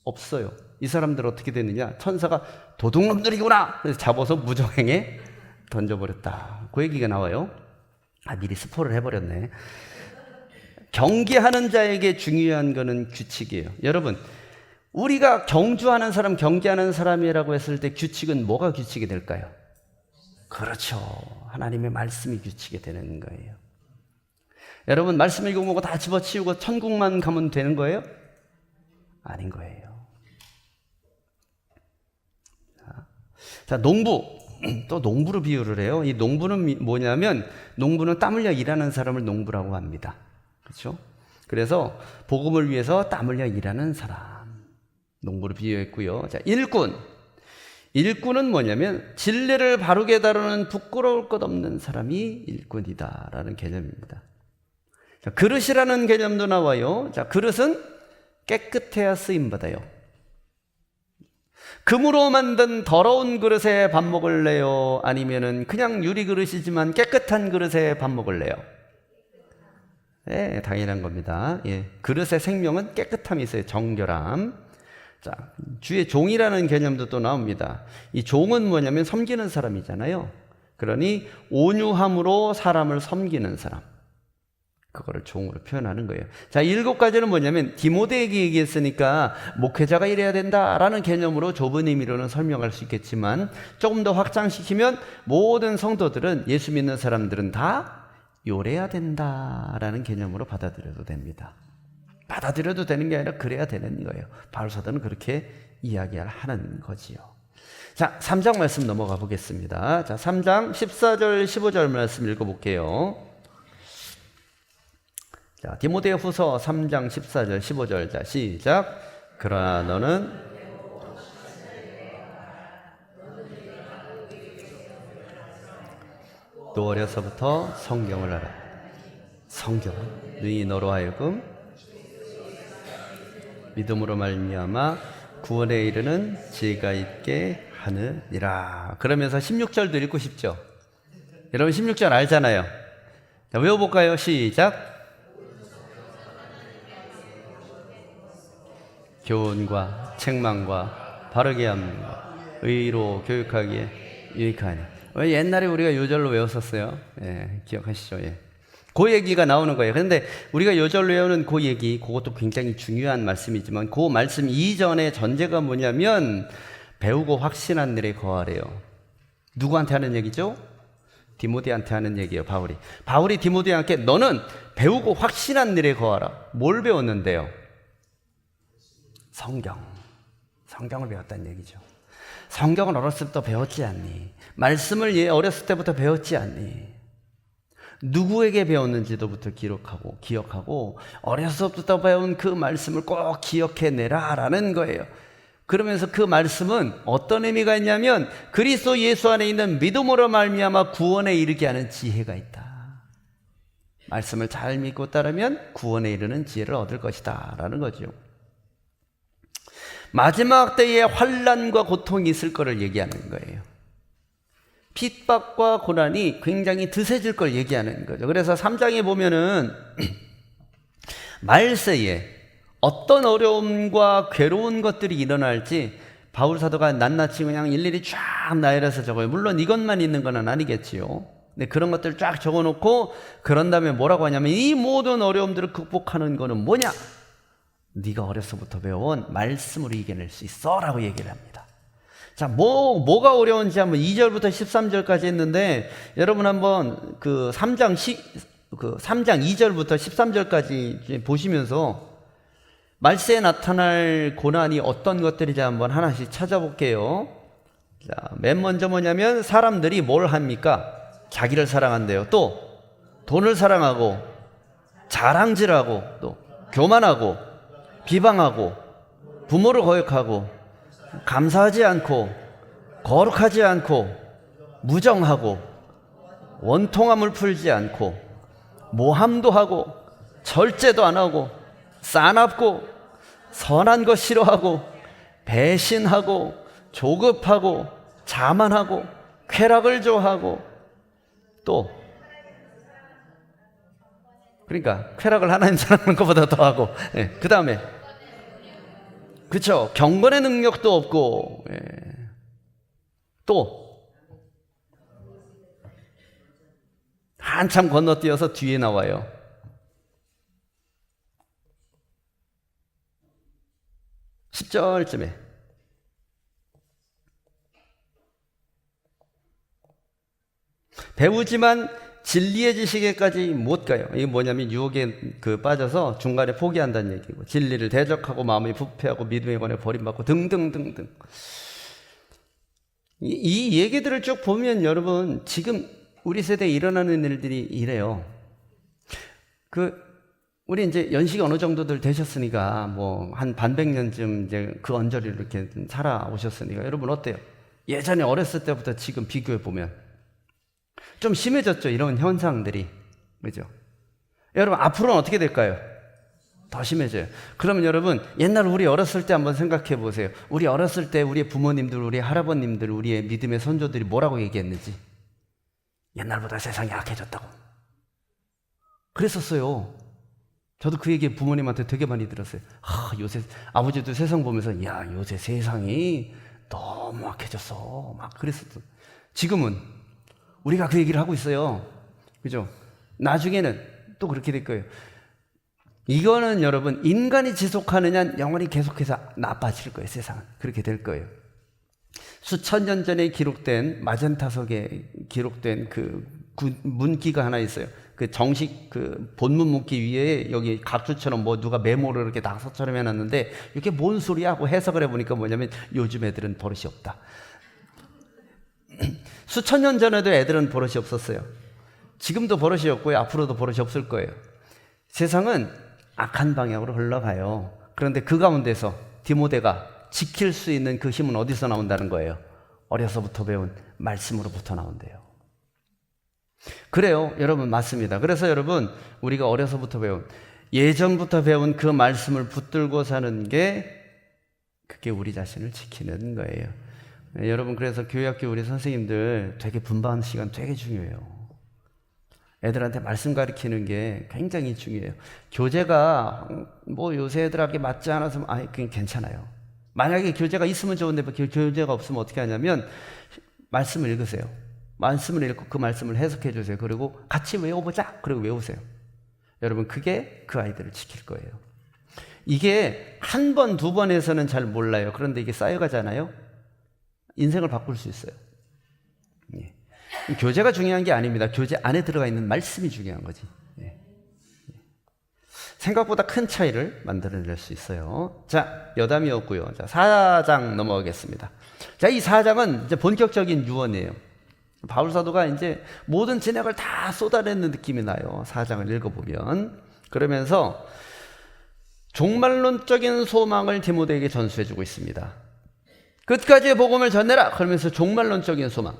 없어요. 이 사람들 어떻게 됐느냐? 천사가 도둑놈들이구나! 그래서 잡아서 무정행에 던져버렸다. 그 얘기가 나와요. 미리 스포를 해버렸네. 경계하는 자에게 중요한 거는 규칙이에요. 여러분, 우리가 경주하는 사람, 경계하는 사람이라고 했을 때 규칙은 뭐가 규칙이 될까요? 그렇죠. 하나님의 말씀이 규칙이 되는 거예요. 여러분, 말씀 읽어보고 다 집어치우고 천국만 가면 되는 거예요? 아닌 거예요. 자, 농부. 또 농부로 비유를 해요. 이 농부는 뭐냐면, 농부는 땀 흘려 일하는 사람을 농부라고 합니다. 그렇죠? 그래서 복음을 위해서 땀 흘려 일하는 사람, 농부로 비유했고요. 자, 일꾼. 일꾼은 뭐냐면 진리를 바르게 다루는 부끄러울 것 없는 사람이 일꾼이다라는 개념입니다. 자, 그릇이라는 개념도 나와요. 자, 그릇은 깨끗해야 쓰임 받아요. 금으로 만든 더러운 그릇에 밥 먹을래요? 아니면은 그냥 유리 그릇이지만 깨끗한 그릇에 밥 먹을래요? 네, 당연한 겁니다. 예, 그릇의 생명은 깨끗함이 있어요. 정결함. 자, 주의 종이라는 개념도 또 나옵니다. 이 종은 뭐냐면 섬기는 사람이잖아요. 그러니 온유함으로 사람을 섬기는 사람, 그거를 종으로 표현하는 거예요. 자, 7가지는 뭐냐면 디모데에게 얘기했으니까 목회자가 이래야 된다라는 개념으로 좁은 의미로는 설명할 수 있겠지만, 조금 더 확장시키면 모든 성도들은, 예수 믿는 사람들은 다 요래야 된다라는 개념으로 받아들여도 됩니다. 받아들여도 되는 게 아니라 그래야 되는 거예요. 바울 사도는 그렇게 이야기하는 거지요. 자, 3장 말씀 넘어가 보겠습니다. 자, 3장 14절 15절 말씀 읽어볼게요. 자, 디모데후서 3장 14절 15절. 자, 시작. 그러나 너는 또 어려서부터 성경을 알아. 성경은 너희 너로 하여금 믿음으로 말미암아 구원에 이르는 지혜가 있게 하느니라. 그러면서 16절도 읽고 싶죠? 여러분 16절 알잖아요. 자, 외워볼까요? 시작. 교훈과 책망과 바르게 함과 의로 교육하기에 유익하니. 왜 옛날에 우리가 요절로 외웠었어요? 예, 기억하시죠? 예. 그 얘기가 나오는 거예요. 그런데 우리가 요절로 외우는 그 얘기, 그것도 굉장히 중요한 말씀이지만 그 말씀 이전의 전제가 뭐냐면 배우고 확신한 일에 거하래요. 누구한테 하는 얘기죠? 디모데한테 하는 얘기예요. 바울이 디모데한테 너는 배우고 확신한 일에 거하라. 뭘 배웠는데요? 성경을 배웠다는 얘기죠. 성경은 어렸을 때부터 배웠지 않니? 말씀을 어렸을 때부터 배웠지 않니? 누구에게 배웠는지도부터 기억하고 어렸을 때부터 배운 그 말씀을 꼭 기억해내라라는 거예요. 그러면서 그 말씀은 어떤 의미가 있냐면 그리스도 예수 안에 있는 믿음으로 말미암아 구원에 이르게 하는 지혜가 있다. 말씀을 잘 믿고 따르면 구원에 이르는 지혜를 얻을 것이다 라는 거죠. 마지막 때에 환난과 고통이 있을 거를 얘기하는 거예요. 핍박과 고난이 굉장히 드세질 걸 얘기하는 거죠. 그래서 3장에 보면은 말세에 어떤 어려움과 괴로운 것들이 일어날지 바울 사도가 낱낱이 그냥 일일이 쫙 나열해서 적어요. 물론 이것만 있는 건 아니겠지요. 근데 그런 것들을 쫙 적어놓고 그런 다음에 뭐라고 하냐면 이 모든 어려움들을 극복하는 거는 뭐냐? 네가 어려서부터 배워온 말씀으로 이겨낼 수 있어 라고 얘기를 합니다. 자, 뭐가 어려운지 한번 2절부터 13절까지 했는데 여러분 한번 그 3장 2절부터 13절까지 보시면서 말세에 나타날 고난이 어떤 것들인지 한번 하나씩 찾아볼게요. 자, 맨 먼저 뭐냐면 사람들이 뭘 합니까? 자기를 사랑한대요. 또 돈을 사랑하고 자랑질하고 또 교만하고 비방하고 부모를 거역하고 감사하지 않고 거룩하지 않고 무정하고 원통함을 풀지 않고 모함도 하고 절제도 안 하고 싸납고 선한 것 싫어하고 배신하고 조급하고 자만하고 쾌락을 좋아하고 또 그러니까 쾌락을 하나님 사랑하는 것보다 더 하고 그 다음에 그쵸? 경건의 능력도 없고, 예. 또 한참 건너뛰어서 뒤에 나와요. (10) 절쯤에 배우지만 진리의 지식에까지 못 가요. 이게 뭐냐면 유혹에 빠져서 중간에 포기한다는 얘기고, 진리를 대적하고 마음이 부패하고 믿음에 관해 버림받고 등등등등. 이 얘기들을 쭉 보면 여러분, 지금 우리 세대에 일어나는 일들이 이래요. 우리 이제 연식이 어느 정도들 되셨으니까, 뭐, 한 반백년쯤 이제 그 언저리를 이렇게 살아오셨으니까, 여러분 어때요? 예전에 어렸을 때부터 지금 비교해 보면 좀 심해졌죠, 이런 현상들이. 그죠? 여러분, 앞으로는 어떻게 될까요? 더 심해져요. 그러면 여러분, 옛날 우리 어렸을 때 한번 생각해 보세요. 우리 어렸을 때 우리의 부모님들, 우리 할아버님들, 우리의 믿음의 선조들이 뭐라고 얘기했는지. 옛날보다 세상이 악해졌다고. 그랬었어요. 저도 그 얘기 부모님한테 되게 많이 들었어요. 요새 아버지도 세상 보면서 야, 요새 세상이 너무 악해졌어, 막 그랬었어. 지금은 우리가 그 얘기를 하고 있어요. 그죠? 나중에는 또 그렇게 될 거예요. 이거는 여러분, 인간이 지속하느냐 영원히 계속해서 나빠질 거예요. 세상은 그렇게 될 거예요. 수천 년 전에 기록된 마젠타석에 기록된 문기가 하나 있어요. 정식 본문 문기 위에 여기 각주처럼 뭐 누가 메모를 이렇게 낙서처럼 해놨는데, 이게 뭔 소리야 하고 해석을 해보니까 뭐냐면, 요즘 애들은 버릇이 없다. 수천 년 전에도 애들은 버릇이 없었어요. 지금도 버릇이 없고요, 앞으로도 버릇이 없을 거예요. 세상은 악한 방향으로 흘러가요. 그런데 그 가운데서 디모데가 지킬 수 있는 그 힘은 어디서 나온다는 거예요? 어려서부터 배운 말씀으로부터 나온대요. 그래요, 여러분, 맞습니다. 그래서 여러분, 우리가 어려서부터 배운, 예전부터 배운 그 말씀을 붙들고 사는 게, 그게 우리 자신을 지키는 거예요. 여러분, 그래서 교회학교 우리 선생님들 되게 분반 시간 되게 중요해요. 애들한테 말씀 가르치는 게 굉장히 중요해요. 교재가 뭐 요새 애들에게 맞지 않아서 그냥 괜찮아요. 만약에 교재가 있으면 좋은데 교재가 없으면 어떻게 하냐면, 말씀을 읽으세요. 말씀을 읽고 그 말씀을 해석해 주세요. 그리고 같이 외워보자. 그리고 외우세요. 여러분, 그게 그 아이들을 지킬 거예요. 이게 한 번, 두 번 해서는 잘 몰라요. 그런데 이게 쌓여가잖아요. 인생을 바꿀 수 있어요. 예. 교재가 중요한 게 아닙니다. 교재 안에 들어가 있는 말씀이 중요한 거지. 예. 생각보다 큰 차이를 만들어낼 수 있어요. 자, 여담이었고요. 자, 4장 넘어가겠습니다. 자, 이 4장은 이제 본격적인 유언이에요. 바울 사도가 이제 모든 진액을 다 쏟아내는 느낌이 나요. 4장을 읽어보면. 그러면서 종말론적인 소망을 디모데에게 전수해주고 있습니다. 끝까지의 복음을 전해라. 그러면서 종말론적인 소망.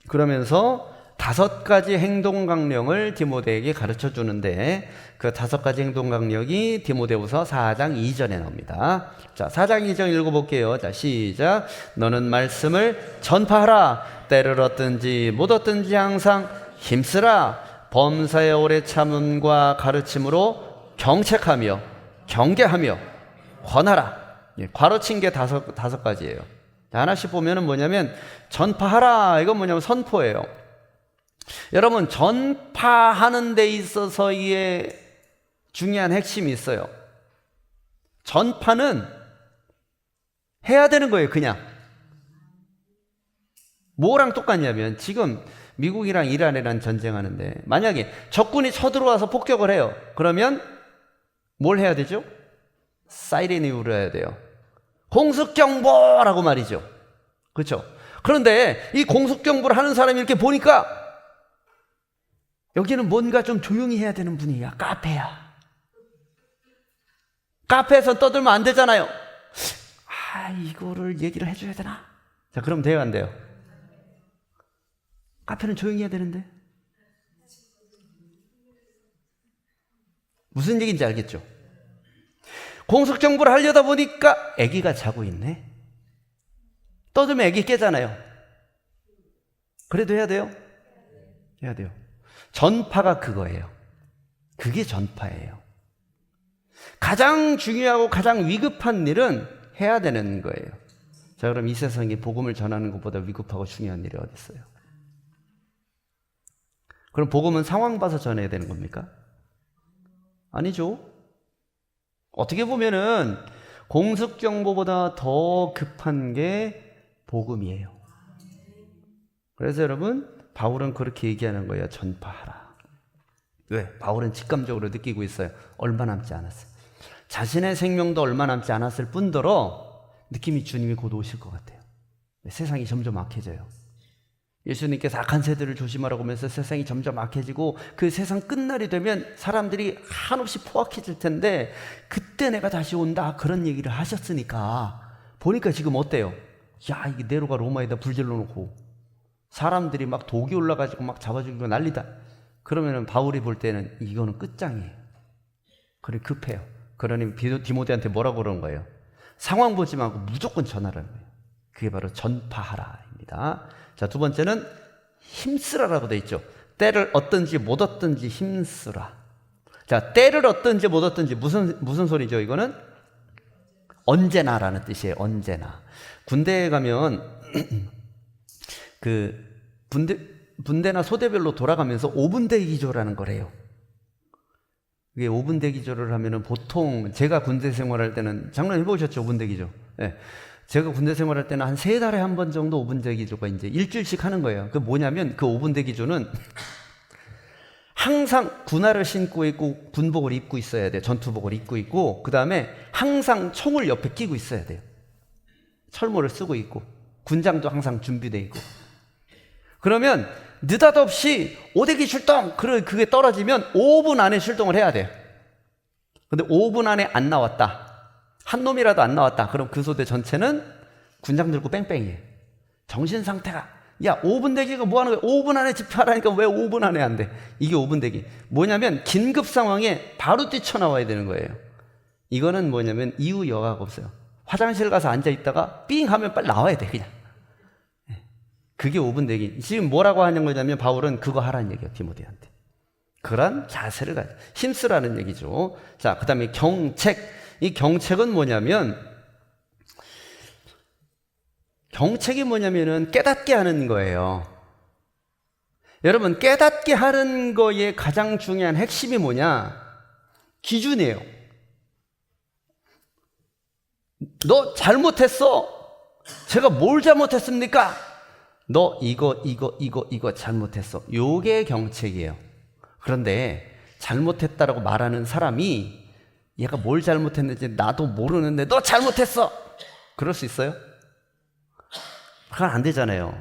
그러면서 5가지 행동 강령을 디모데에게 가르쳐 주는데, 그 5가지 행동 강령이 디모데후서 4장 2절에 나옵니다. 자, 4장 2절 읽어볼게요. 자, 시작. 너는 말씀을 전파하라. 때를 얻든지 못 얻든지 항상 힘쓰라. 범사의 오래 참음과 가르침으로 경책하며 경계하며 권하라. 예, 괄호친 게 5가지예요. 하나씩 보면은 뭐냐면, 전파하라, 이건 뭐냐면 선포예요. 여러분, 전파하는 데 있어서의 중요한 핵심이 있어요. 전파는 해야 되는 거예요. 그냥 뭐랑 똑같냐면, 지금 미국이랑 이란이랑 전쟁하는데 만약에 적군이 쳐들어와서 폭격을 해요. 그러면 뭘 해야 되죠? 사이렌이 울어야 돼요. 공습경보라고 말이죠. 그렇죠? 그런데 이 공습경보를 하는 사람이 이렇게 보니까, 여기는 뭔가 좀 조용히 해야 되는 분위기야. 카페야. 카페에서 떠들면 안 되잖아요. 이거를 얘기를 해줘야 되나? 자, 그럼 돼요, 안 돼요? 카페는 조용히 해야 되는데. 무슨 얘기인지 알겠죠? 공습경보를 하려다 보니까 아기가 자고 있네. 떠들면 아기 깨잖아요. 그래도 해야 돼요? 해야 돼요. 전파가 그거예요. 그게 전파예요. 가장 중요하고 가장 위급한 일은 해야 되는 거예요. 자, 그럼 이 세상에 복음을 전하는 것보다 위급하고 중요한 일이 어디 있어요? 그럼 복음은 상황 봐서 전해야 되는 겁니까? 아니죠. 어떻게 보면은 공식 정보보다 더 급한 게 복음이에요. 그래서 여러분, 바울은 그렇게 얘기하는 거예요. 전파하라. 왜? 바울은 직감적으로 느끼고 있어요. 얼마 남지 않았어요. 자신의 생명도 얼마 남지 않았을 뿐더러 느낌이 주님이 곧 오실 것 같아요. 세상이 점점 악해져요. 예수님께서 악한 세대를 조심하라고 하면서 세상이 점점 악해지고 그 세상 끝날이 되면 사람들이 한없이 포악해질 텐데 그때 내가 다시 온다 그런 얘기를 하셨으니까 보니까 지금 어때요? 야, 이게 네로가 로마에다 불질러 놓고 사람들이 막 독이 올라가지고 막 잡아주고 난리다. 그러면은 바울이 볼 때는 이거는 끝장이에요. 그래 급해요. 그러니 디모데한테 뭐라고 그러는 거예요? 상황 보지 말고 무조건 전하라는 거예요. 그게 바로 전파하라입니다. 자, 두 번째는 힘쓰라라고 되어 있죠. 때를 얻든지 못 얻든지 힘쓰라. 자, 때를 얻든지 못 얻든지 무슨 소리죠? 이거는 언제나라는 뜻이에요. 언제나. 군대에 가면 그 분대나 소대별로 돌아가면서 5분 대기조라는 걸 해요. 이게 5분 대기조를 하면은 보통 제가 군대 생활할 때는 장난 해보셨죠? 5분 대기조. 네. 제가 군대 생활할 때는 한 3달에 한 번 정도 5분 대기조가 이제 일주일씩 하는 거예요. 그 뭐냐면 그 5분 대기조는 항상 군화를 신고 있고 군복을 입고 있어야 돼요. 전투복을 입고 있고 그 다음에 항상 총을 옆에 끼고 있어야 돼요. 철모를 쓰고 있고 군장도 항상 준비되어 있고 그러면 느닷없이 오대기 출동! 그게 떨어지면 5분 안에 출동을 해야 돼요. 근데 5분 안에 안 나왔다. 한 놈이라도 안 나왔다. 그럼 그 소대 전체는 군장 들고 뺑뺑이에요. 정신 상태가 야 5분 대기가 뭐 하는 거야? 5분 안에 집회하라니까 왜 5분 안에 안 돼? 이게 5분 대기. 뭐냐면 긴급 상황에 바로 뛰쳐나와야 되는 거예요. 이거는 뭐냐면 이유 여과가 없어요. 화장실 가서 앉아있다가 삥 하면 빨리 나와야 돼 그냥. 그게 5분 대기. 지금 뭐라고 하는 거냐면 바울은 그거 하라는 얘기예요. 디모데한테. 그런 자세를 가져. 힘쓰라는 얘기죠. 자, 그 다음에 경책. 이 경책은 뭐냐면 경책이 뭐냐면은 깨닫게 하는 거예요. 여러분 깨닫게 하는 거의 가장 중요한 핵심이 뭐냐? 기준이에요. 너 잘못했어. 제가 뭘 잘못했습니까? 너 이거 잘못했어. 요게 경책이에요. 그런데 잘못했다라고 말하는 사람이 얘가 뭘 잘못했는지 나도 모르는데 너 잘못했어. 그럴 수 있어요? 그건 안 되잖아요.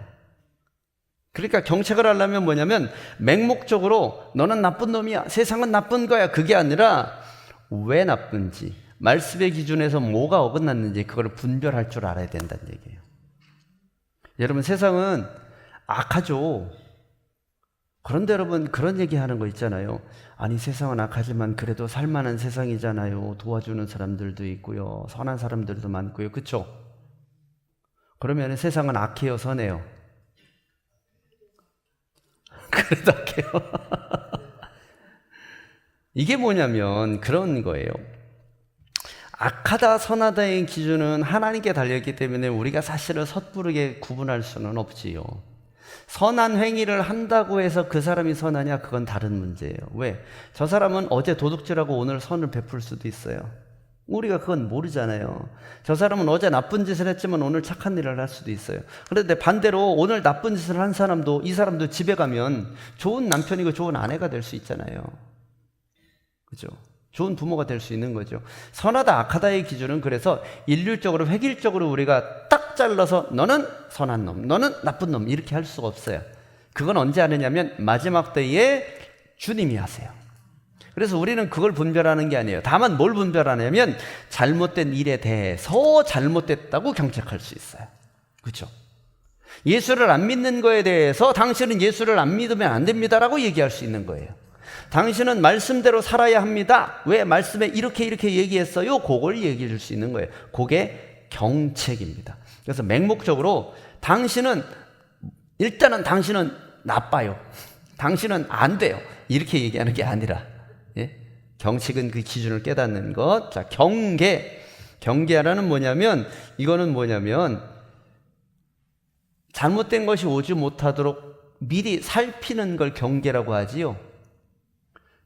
그러니까 경책을 하려면 뭐냐면 맹목적으로 너는 나쁜 놈이야. 세상은 나쁜 거야. 그게 아니라 왜 나쁜지 말씀의 기준에서 뭐가 어긋났는지 그걸 분별할 줄 알아야 된다는 얘기예요. 여러분 세상은 악하죠. 그런데 여러분 그런 얘기하는 거 있잖아요. 아니 세상은 악하지만 그래도 살만한 세상이잖아요. 도와주는 사람들도 있고요. 선한 사람들도 많고요. 그렇죠? 그러면 세상은 악해요, 선해요? 그래도 악해요. 이게 뭐냐면 그런 거예요. 악하다 선하다의 기준은 하나님께 달려있기 때문에 우리가 사실은 섣부르게 구분할 수는 없지요. 선한 행위를 한다고 해서 그 사람이 선하냐? 그건 다른 문제예요. 왜? 저 사람은 어제 도둑질하고 오늘 선을 베풀 수도 있어요. 우리가 그건 모르잖아요. 저 사람은 어제 나쁜 짓을 했지만 오늘 착한 일을 할 수도 있어요. 그런데 반대로 오늘 나쁜 짓을 한 사람도 이 사람도 집에 가면 좋은 남편이고 좋은 아내가 될 수 있잖아요. 그죠? 좋은 부모가 될 수 있는 거죠. 선하다 악하다의 기준은 그래서 일률적으로 획일적으로 우리가 딱 잘라서 너는 선한 놈, 너는 나쁜 놈 이렇게 할 수가 없어요. 그건 언제 하느냐면 마지막 때에 주님이 하세요. 그래서 우리는 그걸 분별하는 게 아니에요. 다만 뭘 분별하냐면 잘못된 일에 대해서 잘못됐다고 경책할 수 있어요. 그렇죠? 예수를 안 믿는 거에 대해서 당신은 예수를 안 믿으면 안 됩니다라고 얘기할 수 있는 거예요. 당신은 말씀대로 살아야 합니다. 왜 말씀에 이렇게 얘기했어요? 그걸 얘기해 줄 수 있는 거예요. 그게 경책입니다. 그래서 맹목적으로 일단은 당신은 나빠요. 당신은 안 돼요. 이렇게 얘기하는 게 아니라, 예? 경책은 그 기준을 깨닫는 것. 자, 경계. 경계하라는 뭐냐면, 이거는 뭐냐면 잘못된 것이 오지 못하도록 미리 살피는 걸 경계라고 하지요.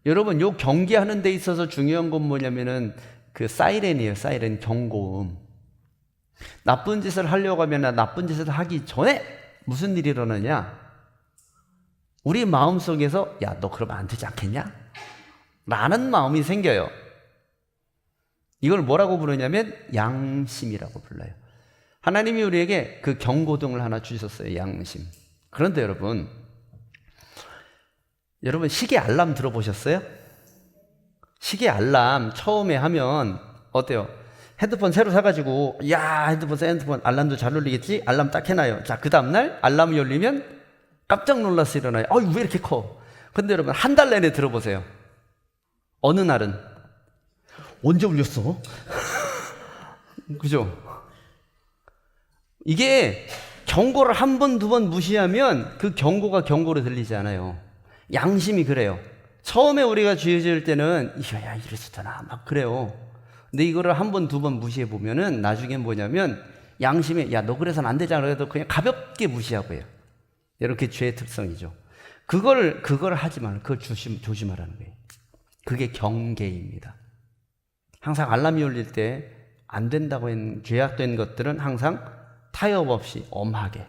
여러분, 요 경계하는 데 있어서 중요한 건 뭐냐면은 그 사이렌이에요. 사이렌, 경고음. 나쁜 짓을 하려고 하면 나쁜 짓을 하기 전에 무슨 일이 일어나냐? 우리 마음속에서 야, 너 그러면 안 되지 않겠냐? 라는 마음이 생겨요. 이걸 뭐라고 부르냐면 양심이라고 불러요. 하나님이 우리에게 그 경고등을 하나 주셨어요. 양심. 그런데 여러분 시계 알람 들어보셨어요? 시계 알람 처음에 하면 어때요? 핸드폰 새로 사가지고 핸드폰 알람도 잘 울리겠지? 알람 딱 해놔요. 자, 그 다음날 알람이 울리면 깜짝 놀라서 일어나요. 왜 이렇게 커? 근데 여러분 한 달 내내 들어보세요. 어느 날은 언제 울렸어? 그죠? 이게 경고를 한 번, 두 번 무시하면 그 경고가 경고로 들리지 않아요. 양심이 그래요. 처음에 우리가 죄 지을 때는 야, 이랬었잖아 막 그래요. 근데 이거를 한 번, 두 번 무시해 보면은 나중엔 뭐냐면 양심이 야, 너 그래서는 안 되잖아. 그래도 그냥 가볍게 무시하고 해요. 이렇게 죄의 특성이죠. 그걸 하지 말고 그걸 조심하라는 거예요. 그게 경계입니다. 항상 알람이 울릴 때 안 된다고 한 죄악된 것들은 항상 타협 없이 엄하게.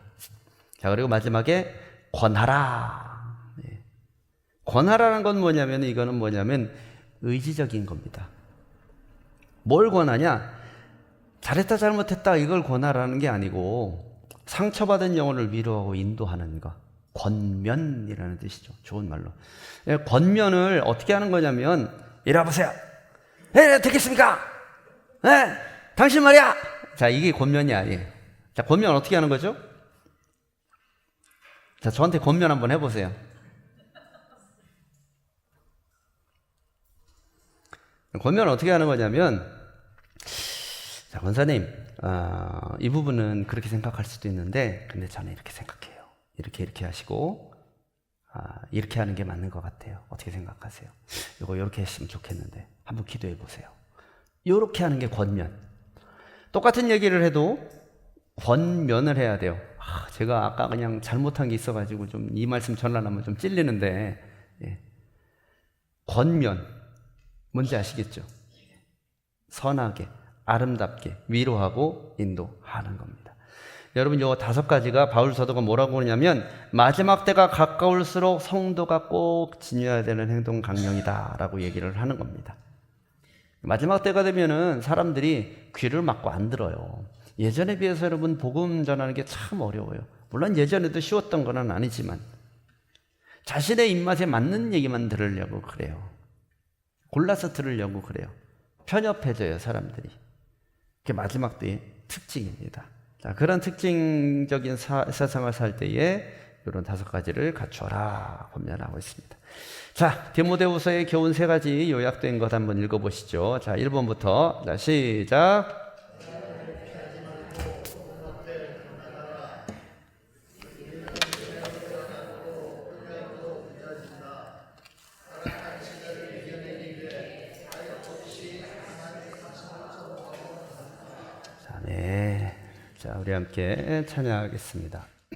자, 그리고 마지막에 권하라. 권하라는 건 뭐냐면 이거는 뭐냐면 의지적인 겁니다. 뭘 권하냐? 잘했다 잘못했다 이걸 권하라는 게 아니고 상처받은 영혼을 위로하고 인도하는 것. 권면이라는 뜻이죠. 좋은 말로. 권면을 어떻게 하는 거냐면 이리 와보세요. 듣겠습니까? 당신 말이야. 자, 이게 권면이 아니에요. 자, 권면 어떻게 하는 거죠? 자, 저한테 권면 한번 해보세요. 권면을 어떻게 하는 거냐면, 자, 권사님, 이 부분은 그렇게 생각할 수도 있는데, 근데 저는 이렇게 생각해요. 이렇게 하시고, 이렇게 하는 게 맞는 것 같아요. 어떻게 생각하세요? 이거 이렇게 했으면 좋겠는데, 한번 기도해 보세요. 이렇게 하는 게 권면. 똑같은 얘기를 해도 권면을 해야 돼요. 제가 아까 그냥 잘못한 게 있어가지고 좀 이 말씀 전하려면 좀 찔리는데, 권면 뭔지 아시겠죠? 선하게, 아름답게 위로하고 인도하는 겁니다. 여러분, 이 5가지가 바울 사도가 뭐라고 그러냐면 마지막 때가 가까울수록 성도가 꼭 지녀야 되는 행동 강령이다 라고 얘기를 하는 겁니다. 마지막 때가 되면은 사람들이 귀를 막고 안 들어요. 예전에 비해서 여러분 복음 전하는 게 참 어려워요. 물론 예전에도 쉬웠던 건 아니지만 자신의 입맛에 맞는 얘기만 들으려고 그래요. 골라서 들으려고 그래요. 편협해져요, 사람들이. 그게 마지막 때의 특징입니다. 자, 그런 특징적인 세상을 살 때에 이런 5가지를 갖추어라 권면하고 있습니다. 자, 디모데후서의 교훈 3가지 요약된 것 한번 읽어보시죠. 자, 1번부터. 자, 시작. 자, 네. 자, 우리 함께 찬양하겠습니다.